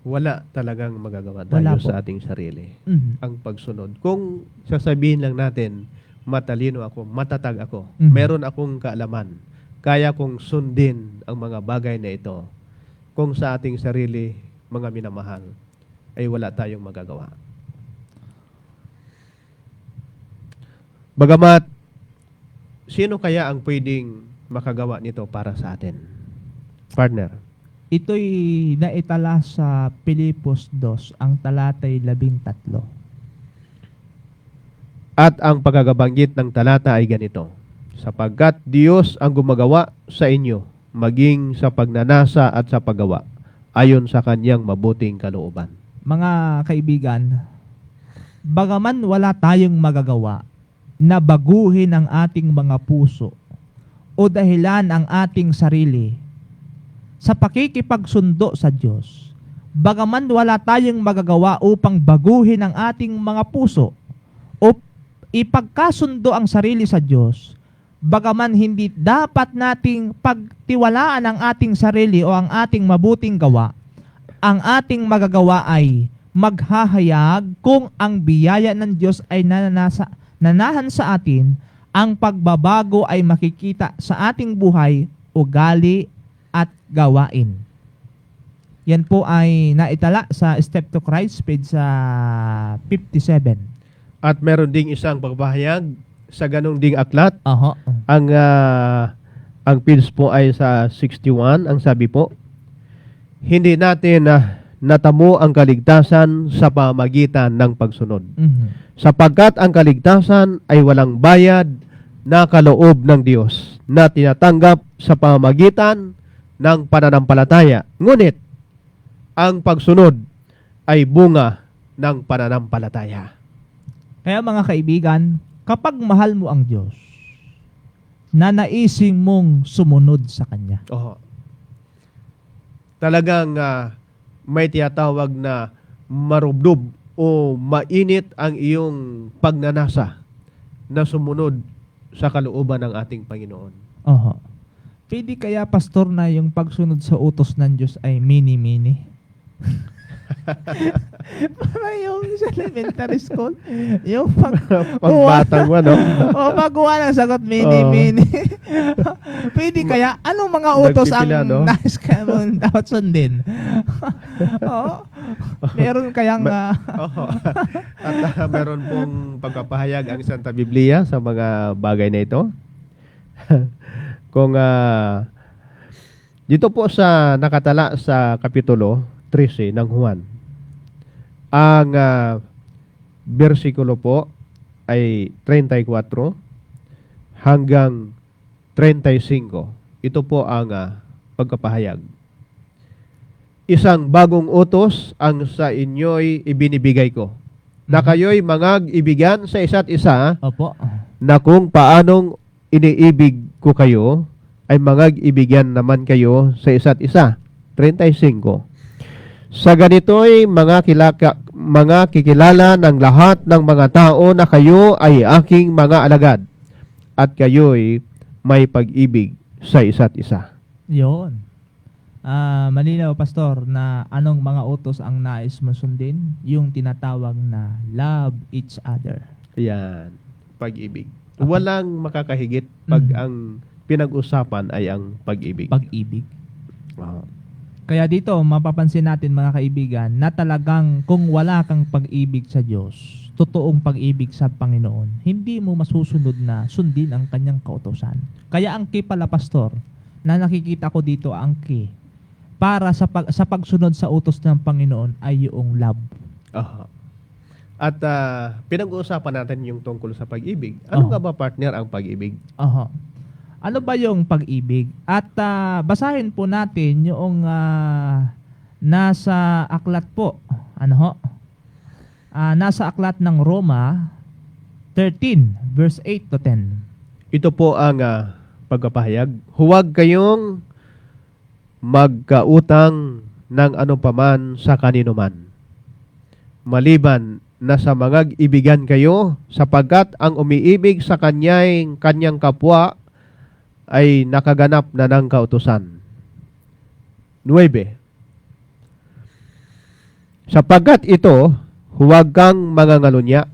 Wala talagang magagawa Wala tayo po. sa ating sarili. Mhm. Ang pagsunod. Kung sasabihin lang natin, matalino ako, matatag ako, Mhm. meron akong kaalaman, kaya kong sundin ang mga bagay na ito. Kung sa ating sarili, mga minamahal, ay wala tayong magagawa. Bagamat, sino kaya ang pwedeng makagawa nito para sa atin? Partner. Ito'y naitala sa Pilipos 2, ang talatay 13. At ang pagkakabanggit ng talata ay ganito, sapagkat Diyos ang gumagawa sa inyo, maging sa pagnanasa at sa paggawa, ayon sa kanyang mabuting kalooban. Mga kaibigan, bagaman wala tayong magagawa na baguhin ang ating mga puso o dahilan ang ating sarili sa pakikipagsundo sa Diyos, bagaman wala tayong magagawa upang baguhin ang ating mga puso o ipagkasundo ang sarili sa Diyos, bagaman hindi dapat nating pagtiwalaan ang ating sarili o ang ating mabuting gawa, ang ating magagawa ay maghahayag kung ang biyaya ng Diyos ay nanahan sa atin, ang pagbabago ay makikita sa ating buhay, ugali at gawain. Yan po ay naitala sa Step to Christ, page sa 57. At meron ding isang pagbahayag sa ganong ding aklat. Oho. Ang page po ay sa 61. Ang sabi po, hindi natin natamo ang kaligtasan sa pamagitan ng pagsunod. Mhm. Sapagkat ang kaligtasan ay walang bayad na kaloob ng Diyos na tinatanggap sa pamamagitan ng pananampalataya. Ngunit, ang pagsunod ay bunga ng pananampalataya. Kaya mga kaibigan, kapag mahal mo ang Diyos, nanaising mong sumunod sa Kanya. Oho. Talagang may tiyatawag na marubdob o mainit ang iyong pagnanasa na sumunod sa kalooban ng ating Panginoon. Oho. Pwede kaya, pastor, na yung pagsunod sa utos ng Diyos ay mini-mini? Para yung sa elementary school, yung Pagbatang mo, no? o pagkuha ng sagot mini-mini. Pwede kaya, anong mga utos ang Nagpipila, no? nais ka mo dapat sundin? Oo. Meron kayang... Oo. At meron pong pagpapahayag ang Santa Biblia sa mga bagay na ito. Kung dito po sa nakatala sa Kapitulo 13 ng Juan, ang versikulo po ay 34 hanggang 35. Ito po ang pagpapahayag. Isang bagong utos ang sa inyo'y ibinibigay ko, na kayo'y mangag-ibigan sa isa't isa, Opo. na kung paanong iniibig ko kayo, ay mangag-ibigan naman kayo sa isa't isa. 35. Sa ganito'y mga kikilala ng lahat ng mga tao na kayo ay aking mga alagad, at kayo'y may pag-ibig sa isa't isa. Yun. Malinaw, pastor, na anong mga utos ang nais mo sundin? Yung tinatawag na love each other. Ayan, pag-ibig. Walang makakahigit pag ang pinag-usapan ay ang pag-ibig. Pag-ibig. Oo. Kaya dito, mapapansin natin, mga kaibigan, na talagang kung wala kang pag-ibig sa Diyos, totoong pag-ibig sa Panginoon, hindi mo masusunod na sundin ang kanyang kautosan. Kaya ang key pala, pastor, na nakikita ko dito, ang key para sa pagsunod sa utos ng Panginoon ay yung love. Aha. At pinag-uusapan natin yung tungkol sa pag-ibig. Ano nga ba, partner, ang pag-ibig? Aha. Ano ba yung pag-ibig? At basahin po natin yung nasa aklat po. Ano ho? Nasa aklat ng Roma 13, verse 8 to 10. Ito po ang pagpapahayag. Huwag kayong magkautang ng anupaman sa kanino man, maliban na sa mga ibigan kayo, sapagkat ang umiibig sa kanyang kapwa ay nakaganap na ng kautusan. 9. Sapagkat ito, huwag kang mangangalunya,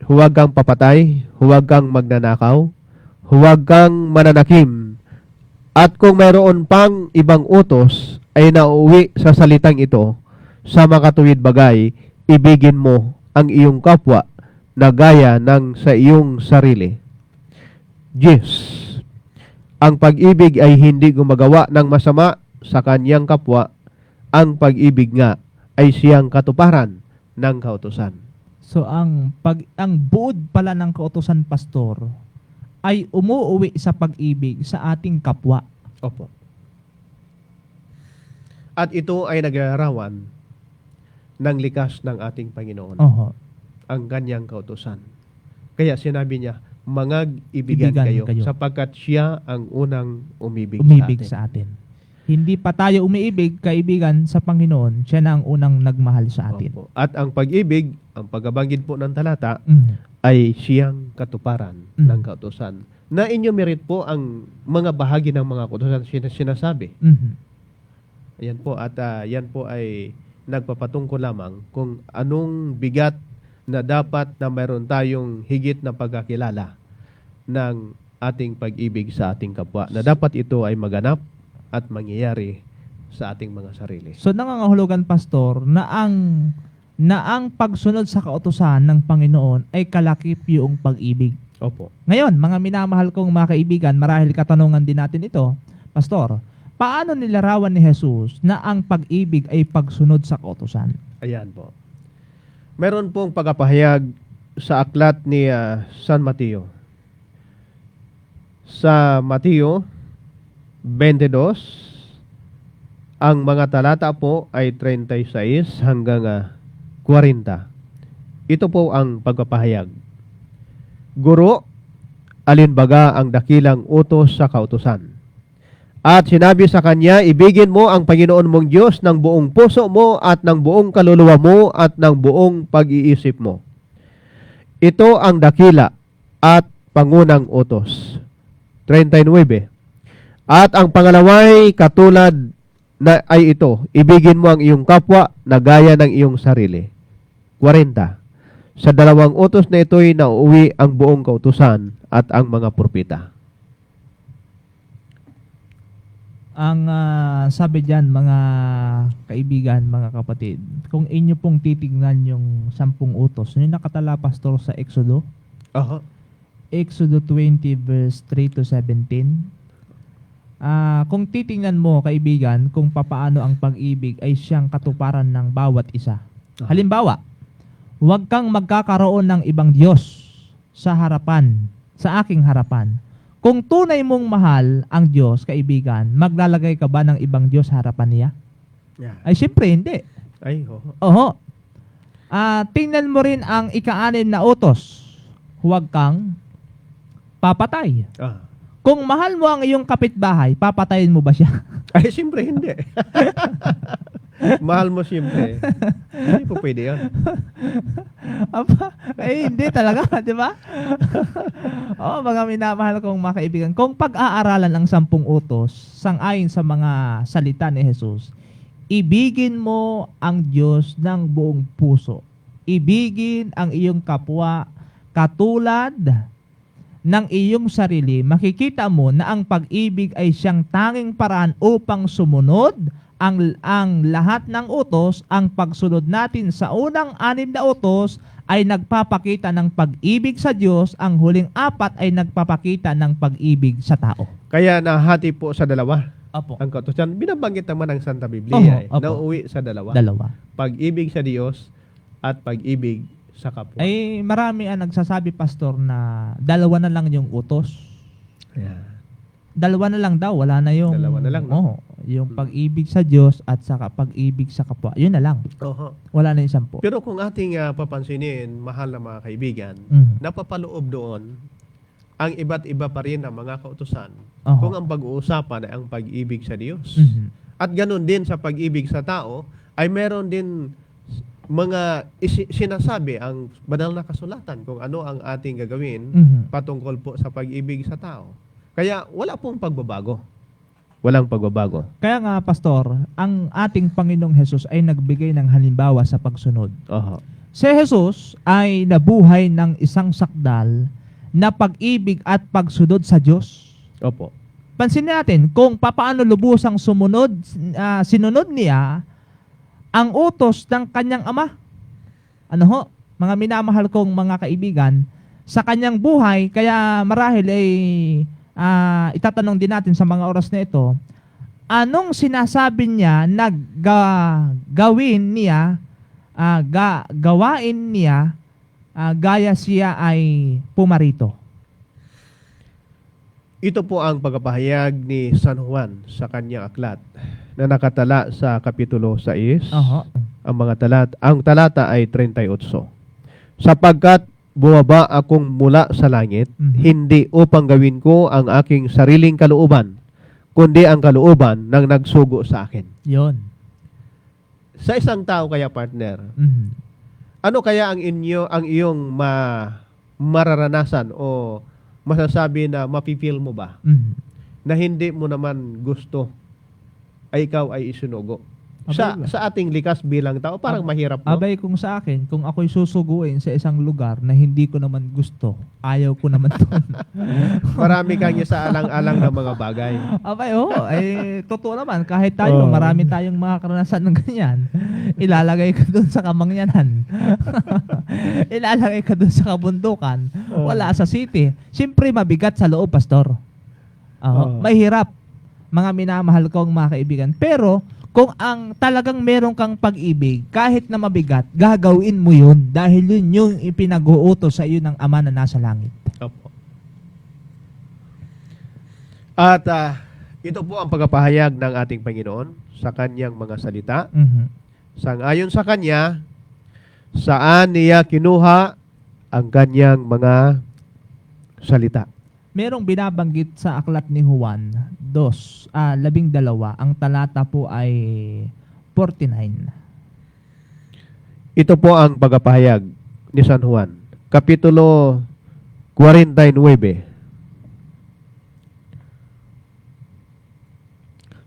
huwag kang papatay, huwag kang magnanakaw, huwag kang mananakim, at kung mayroon pang ibang utos ay nauuwi sa salitang ito, sa makatuwid bagay, ibigin mo ang iyong kapwa na gaya ng sa iyong sarili. 10. Ang pag-ibig ay hindi gumagawa ng masama sa kanyang kapwa. Ang pag-ibig nga ay siyang katuparan ng kautusan. So ang buod pala ng kautusan, pastor, ay umuuwi sa pag-ibig sa ating kapwa. Opo. At ito ay naglarawan ng likas ng ating Panginoon. Oho. Ang kanyang kautusan. Kaya sinabi niya, mangag-ibigan Ibigan kayo, kayo. sapagkat siya ang unang umibig Sa atin. Hindi pa tayo umiibig, kaibigan, sa Panginoon. Siya na ang unang nagmahal sa atin. Opo. At ang pag-ibig, ang pagkabanggit po ng talata, Mhm. ay siyang katuparan Mm. ng kautusan. Na enumerate po ang mga bahagi ng mga kautusan sinasabi. Mhm. Ayan po. At yan po ay nagpapatungkol lamang kung anong bigat na dapat na mayroon tayong higit na pagkakilala ng ating pag-ibig sa ating kapwa. Na dapat ito ay maganap at mangyayari sa ating mga sarili. So nangangahulugan, pastor, na ang pagsunod sa kautusan ng Panginoon ay kalakip yung pag-ibig. Opo. Ngayon, mga minamahal kong mga kaibigan, marahil katanungan din natin ito, pastor, paano nilarawan ni Jesus na ang pag-ibig ay pagsunod sa kautusan? Ayan po. Meron pong pagpapahayag sa aklat ni San Mateo. Sa Mateo 22, ang mga talata po ay 36 hanggang 40. Ito po ang pagpapahayag. Guro, alin baga ang dakilang utos sa kautusan? At sinabi sa kanya, ibigin mo ang Panginoon mong Diyos ng buong puso mo at ng buong kaluluwa mo at ng buong pag-iisip mo. Ito ang dakila at pangunang utos. 39. At ang pangalaway, katulad na ay ito, ibigin mo ang iyong kapwa na gaya ng iyong sarili. 40. Sa dalawang utos na ito'y nauuwi ang buong kautusan at ang mga propeta. Ang sabi diyan, mga kaibigan, mga kapatid, kung inyo pong titignan yung 10 utos, yung nakatala, Pastor, sa Exodo, Aha. Exodo 20 verse 3 to 17. Kung titingnan mo, kaibigan, kung papaano ang pag-ibig ay siyang katuparan ng bawat isa. Halimbawa, huwag kang magkakaroon ng ibang Diyos sa aking harapan. Kung tunay mong mahal ang Diyos, kaibigan, maglalagay ka ba ng ibang Diyos sa harapan niya? Yeah. Ay, siyempre, hindi. Ay, oo. Oho. Tingnan mo rin ang ika-6 na utos. Huwag kang papatay. Ah. Kung mahal mo ang iyong kapitbahay, papatayin mo ba siya? Ay, siyempre hindi. Mahal mo siyempre. Hindi po pwede yan. Aba, hindi talaga, di ba? Mga minamahal kong mga kaibigan. Kung pag-aaralan ang 10 utos, sang-ayon sa mga salita ni Jesus, ibigin mo ang Diyos ng buong puso. Ibigin ang iyong kapwa katulad ng iyong sarili. Makikita mo na ang pag-ibig ay siyang tanging paraan upang sumunod ang lahat ng utos. Ang pagsunod natin sa unang 6 na utos ay nagpapakita ng pag-ibig sa Diyos. Ang huling 4 ay nagpapakita ng pag-ibig sa tao. Kaya nahati po sa dalawa. Opo. Ang kautusan, binabanggit naman ng Santa Biblia. Opo. Nauuwi sa dalawa. Pag-ibig sa Diyos at pag-ibig sa kapwa. Ay marami ang nagsasabi, Pastor, na 2 na lang yung utos. Yeah. 2 na lang daw, wala na yung 2 na lang, no? Oo, yung pag-ibig sa Diyos at saka pag-ibig sa kapwa. Yun na lang. Oho. Wala na yung 10. Pero kung ating papansinin, mahal na mga kaibigan, Mhm. napapaloob doon ang iba't iba pa rin ng mga kautusan. Oho. Kung ang pag-uusapan ay ang pag-ibig sa Diyos. Mhm. At ganun din sa pag-ibig sa tao, ay meron din mga sinasabi ang banal na kasulatan kung ano ang ating gagawin Mhm. patungkol po sa pag-ibig sa tao. Kaya wala pong pagbabago. Walang pagbabago. Kaya nga, Pastor, ang ating Panginoong Hesus ay nagbigay ng halimbawa sa pagsunod. Oho. Si Jesus ay nabuhay ng isang sakdal na pag-ibig at pagsunod sa Diyos. Opo. Pansin natin kung papaano lubusang sinunod niya ang utos ng kanyang ama. Ano ho, mga minamahal kong mga kaibigan, sa kanyang buhay, kaya marahil ay itatanong din natin sa mga oras na ito, anong sinasabi niya na gawain niya gaya siya ay pumarito? Ito po ang pagpapahayag ni San Juan sa kanyang aklat na nakatala sa kapitulo 6. Oho. Ang talata ay 38. Sapagkat bumaba akong mula sa langit, Mhm. hindi upang gawin ko ang aking sariling kalooban, kundi ang kalooban ng nagsugo sa akin. Yon. Sa isang tao kaya, partner, Mhm. ano kaya ang iyong mararanasan o masasabi na mapipil mo ba Mhm. na hindi mo naman gusto ay ikaw ay isinugo? Sa ating likas bilang tao, parang mahirap, no? Abay, kung sa akin, kung ako'y susuguin sa isang lugar na hindi ko naman gusto, ayaw ko naman doon. Marami kang sa alang-alang ng mga bagay. Abay, totoo naman. Kahit tayo, marami tayong mga karanasan ng ganyan. Ilalagay ka doon sa kamangyanan. Ilalagay ka doon sa kabundukan. Wala sa city. Siyempre, mabigat sa loob, Pastor. Mahirap, mga minamahal kong mga kaibigan. Pero, kung ang talagang meron kang pag-ibig, kahit na mabigat, gagawin mo yun dahil yun yung ipinag-uutos sa iyo ng Ama na nasa langit. Opo. At ito po ang pagpapahayag ng ating Panginoon sa kanyang mga salita. Mhm. Sangayon sa kanya, saan niya kinuha ang kanyang mga salita. Merong binabanggit sa aklat ni Juan 12. Ang talata po ay 49. Ito po ang pagpapahayag ni San Juan. Kapitulo 49.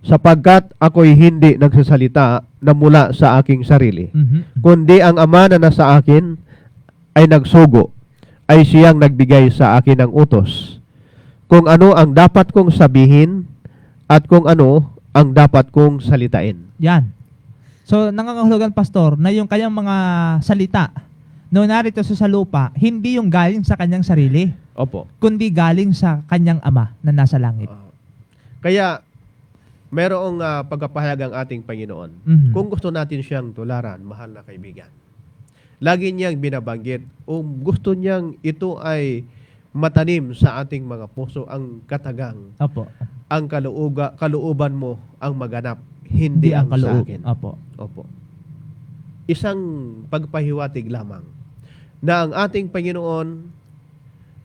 sapagkat ako'y hindi nagsasalita na mula sa aking sarili, kundi ang Ama na nasa akin ay nagsugo, ay siyang nagbigay sa akin ng utos, kung ano ang dapat kong sabihin at kung ano ang dapat kong salitain. Yan. So, nangangahulugan, Pastor, na yung kanyang mga salita, no narito sa lupa, hindi yung galing sa kanyang sarili, Opo. kundi galing sa kanyang Ama na nasa langit. Kaya, merong pagpapahayag ang ating Panginoon. Mhm. Kung gusto natin siyang tularan, mahal na kaibigan, lagi niyang binabanggit o gusto niyang ito ay matanim sa ating mga puso ang katagang, Opo. ang kalooban mo ang maganap, hindi ang sa kaloob. akin. Opo. Opo. Isang pagpahiwatig lamang na ang ating Panginoon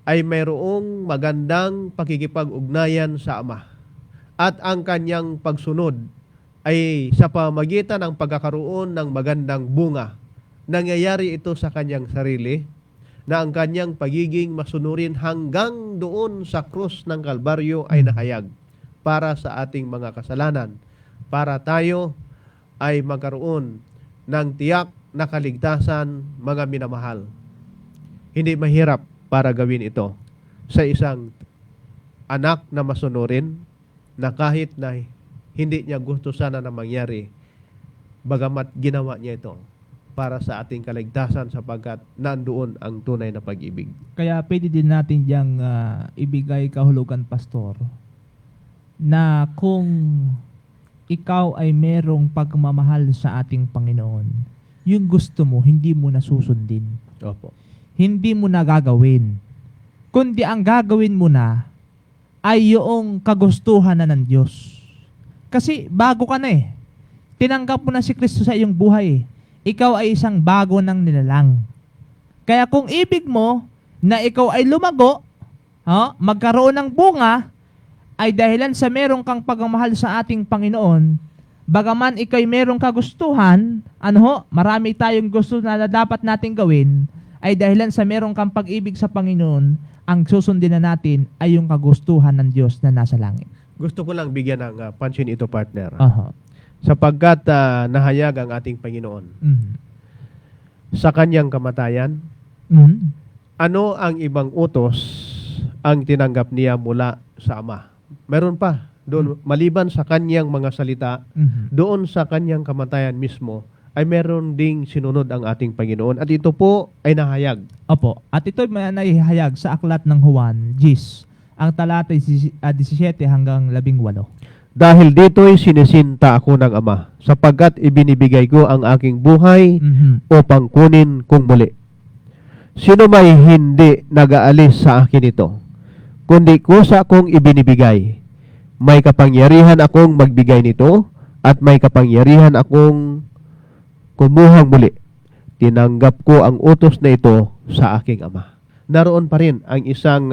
ay mayroong magandang pakikipag-ugnayan sa Ama at ang kanyang pagsunod ay sa pamagitan ng pagkakaroon ng magandang bunga. Nangyayari ito sa kanyang sarili na ang kanyang pagiging masunurin hanggang doon sa krus ng Kalbaryo ay nahayag para sa ating mga kasalanan, para tayo ay magkaroon ng tiyak na kaligtasan, mga minamahal. Hindi mahirap para gawin ito sa isang anak na masunurin na kahit na hindi niya gusto sana na mangyari, bagamat ginawa niya ito para sa ating kaligtasan sapagkat nandoon ang tunay na pag-ibig. Kaya pwede din natin diyang ibigay kahulugan, Pastor, na kung ikaw ay merong pagmamahal sa ating Panginoon, yung gusto mo, hindi mo na susundin. Opo. Hindi mo na gagawin. Kundi ang gagawin mo na ay yung kagustuhan na ng Diyos. Kasi bago ka na eh. Tinanggap mo na si Kristo sa iyong buhay eh. Ikaw ay isang bago ng nilalang. Kaya kung ibig mo na ikaw ay lumago, magkaroon ng bunga, ay dahilan sa merong kang pagmamahal sa ating Panginoon, bagaman ikay merong kagustuhan, marami tayong gusto na dapat nating gawin, ay dahilan sa merong kang pag-ibig sa Panginoon, ang susundin na natin ay yung kagustuhan ng Diyos na nasa langit. Gusto ko lang bigyan ng pansin ito, partner. Aha. Sapagkat nahayag ang ating Panginoon Mhm. sa kanyang kamatayan, Mhm. ano ang ibang utos ang tinanggap niya mula sa Ama? Meron pa doon, maliban sa kanyang mga salita, Mhm. doon sa kanyang kamatayan mismo, ay meron ding sinunod ang ating Panginoon. At ito po ay nahayag. Opo. At ito may naihayag sa aklat ng Juan, Gis, ang talata 17 hanggang 18. Dahil dito'y sinisinta ako ng Ama, sapagkat ibinibigay ko ang aking buhay Mhm. upang kunin kong muli. Sino may hindi nag-aalis sa akin ito, kundi kusa kong ibinibigay. May kapangyarihan akong magbigay nito, at may kapangyarihan akong kumuhang muli. Tinanggap ko ang utos na ito sa aking Ama. Naroon pa rin ang isang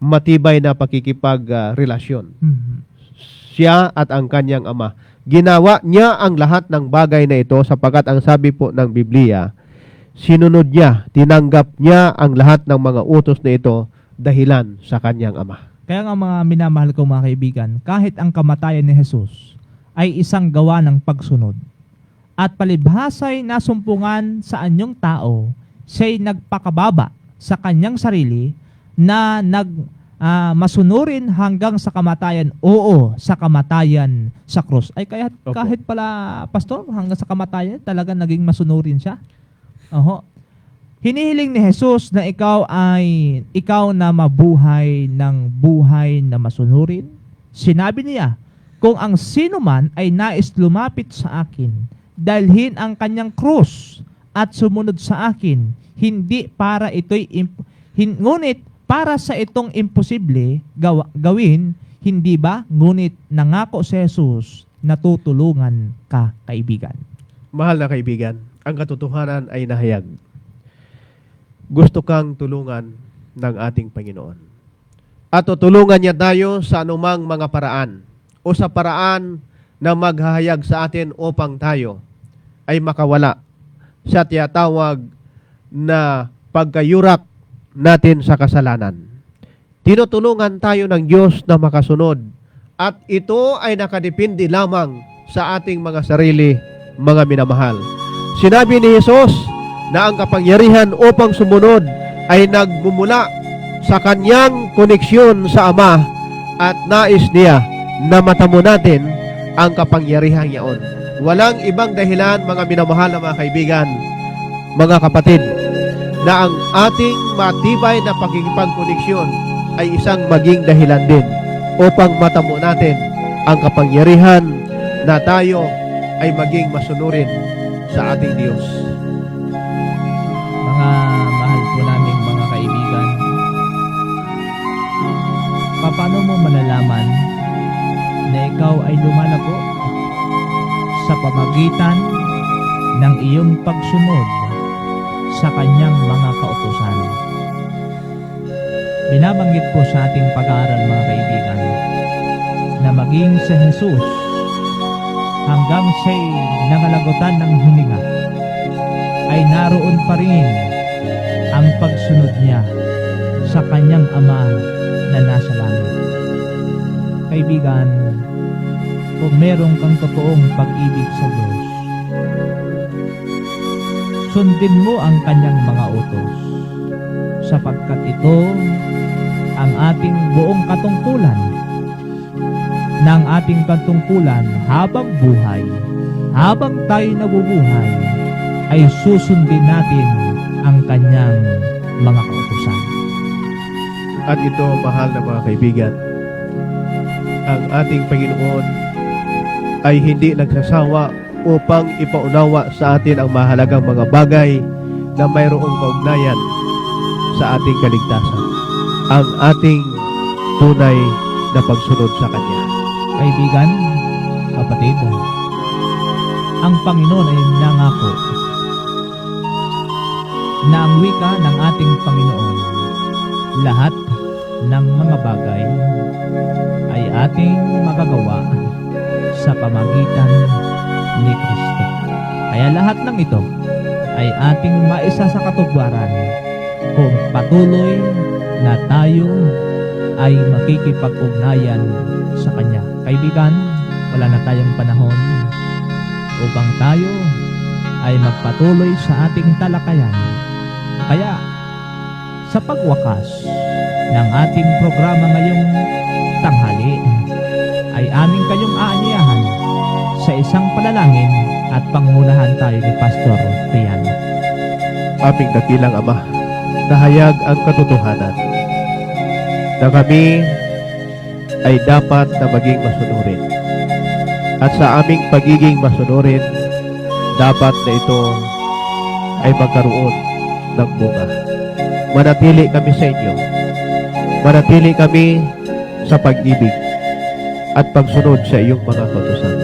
matibay na pakikipag-relasyon. Mhm. Siya at ang kanyang Ama. Ginawa niya ang lahat ng bagay na ito sapagkat ang sabi po ng Biblia, sinunod niya, tinanggap niya ang lahat ng mga utos na ito dahilan sa kanyang Ama. Kaya nga mga minamahal ko mga kaibigan, kahit ang kamatayan ni Jesus ay isang gawa ng pagsunod at palibhasa'y nasumpungan sa anyong tao, siya'y nagpakababa sa kanyang sarili na masunurin hanggang sa kamatayan, sa kamatayan sa krus. Ay Opo. kahit pala, Pastor, hanggang sa kamatayan, talaga naging masunurin siya. Hinihiling ni Jesus na ikaw na mabuhay ng buhay na masunurin. Sinabi niya, kung ang sino man ay nais lumapit sa akin, dalhin ang kanyang krus at sumunod sa akin, hindi para ito'y ngunit para sa itong imposible gawin, hindi ba? Ngunit nangako si Jesus na tutulungan ka, kaibigan. Mahal na kaibigan, ang katotohanan ay nahayag. Gusto kang tulungan ng ating Panginoon. At tutulungan niya tayo sa anumang mga paraan o sa paraan na maghahayag sa atin upang tayo ay makawala sa tiyatawag na pagkayurak natin sa kasalanan. Tinutulungan tayo ng Diyos na makasunod At ito ay nakadepende lamang sa ating mga sarili, mga minamahal. Sinabi ni Jesus na ang kapangyarihan upang sumunod ay nagmumula sa kanyang koneksyon sa Ama at nais niya na matamo natin ang kapangyarihan niyaon. Walang ibang dahilan, mga minamahal na mga kaibigan, mga kapatid, na ang ating matibay na pakikipagkoneksyon ay isang maging dahilan din upang matamo natin ang kapangyarihan na tayo ay maging masunurin sa ating Diyos. Mga mahal po naming mga kaibigan, paano mo malalaman na ikaw ay lumalabo sa pamagitan ng iyong pagsunod sa kanyang mga kautusan? Binabanggit po sa ating pag-aaral, mga kaibigan, na maging si Jesus hanggang siya'y nangalagutan ng hininga ay naroon pa rin ang pagsunod niya sa kanyang Ama na nasa langit. Kaibigan, kung meron kang totoong pag-ibig sa Diyos, sundin mo ang kanyang mga utos, sapagkat ito ang ating buong katungkulan. Ng ating katungkulan habang buhay, habang tayo nabubuhay, ay susundin natin ang kanyang mga kautusan. At ito, mahal na mga kaibigan, ang ating Panginoon ay hindi nagsasawa upang ipaunawa sa atin ang mahalagang mga bagay na mayroong kaugnayan sa ating kaligtasan. Ang ating tunay na pagsunod sa Kanya. Kaibigan, kapatid, ang Panginoon ay nangako na ang wika ng ating Panginoon, lahat ng mga bagay ay ating magagawa sa pamagitan ni Kristo. Kaya lahat ng ito ay ating maisa sa katuparan kung patuloy na tayo ay makikipag-ugnayan sa Kanya. Kaibigan, wala na tayong panahon upang tayo ay magpatuloy sa ating talakayan. Kaya, sa pagwakas ng ating programa ngayong tanghali, ay aming kayong aanyayahan sa isang panalangin at pangunahan tayo ni Pastor Rian. Aming dakilang Ama, nahayag ang katotohanan na kami ay dapat na maging masunurin. At sa aming pagiging masunurin, dapat na ito ay magkaroon ng bunga. Manatili kami sa inyo. Manatili kami sa pag-ibig at pagsunod sa iyong mga kautusan.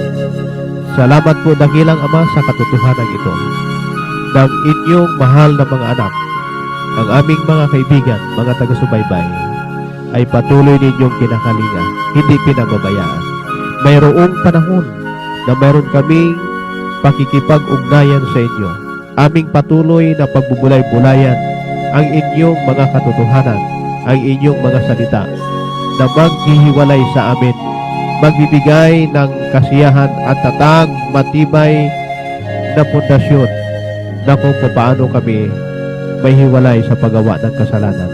Salamat po, dakilang Ama, sa katotohanan ito ng inyong mahal na mga anak, ang aming mga kaibigan, mga taga-subaybay, ay patuloy ninyong kinakalinga, hindi pinababayaan. Mayroong panahon na mayroon kaming pakikipag-ugnayan sa inyo. Aming patuloy na pagbubulay-bulayan ang inyong mga katotohanan, ang inyong mga salita na maghihiwalay sa amin, magbibigay ng kasiyahan at tatag, matibay na pundasyon na kung paano kami may hiwalay sa paggawa ng kasalanan.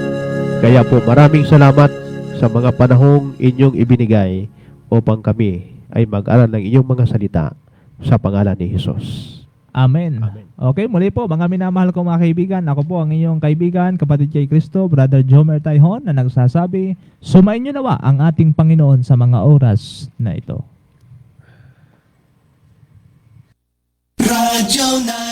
Kaya po maraming salamat sa mga panahong inyong ibinigay upang kami ay mag-aral ng inyong mga salita sa pangalan ni Jesus. Amen. Okay, muli po mga minamahal ko mga kaibigan, ako po ang inyong kaibigan, kapatid kay Kristo, Brother Jomer Taihon, na nagsasabi, sumain niyo nawa ang ating Panginoon sa mga oras na ito. Radyo 9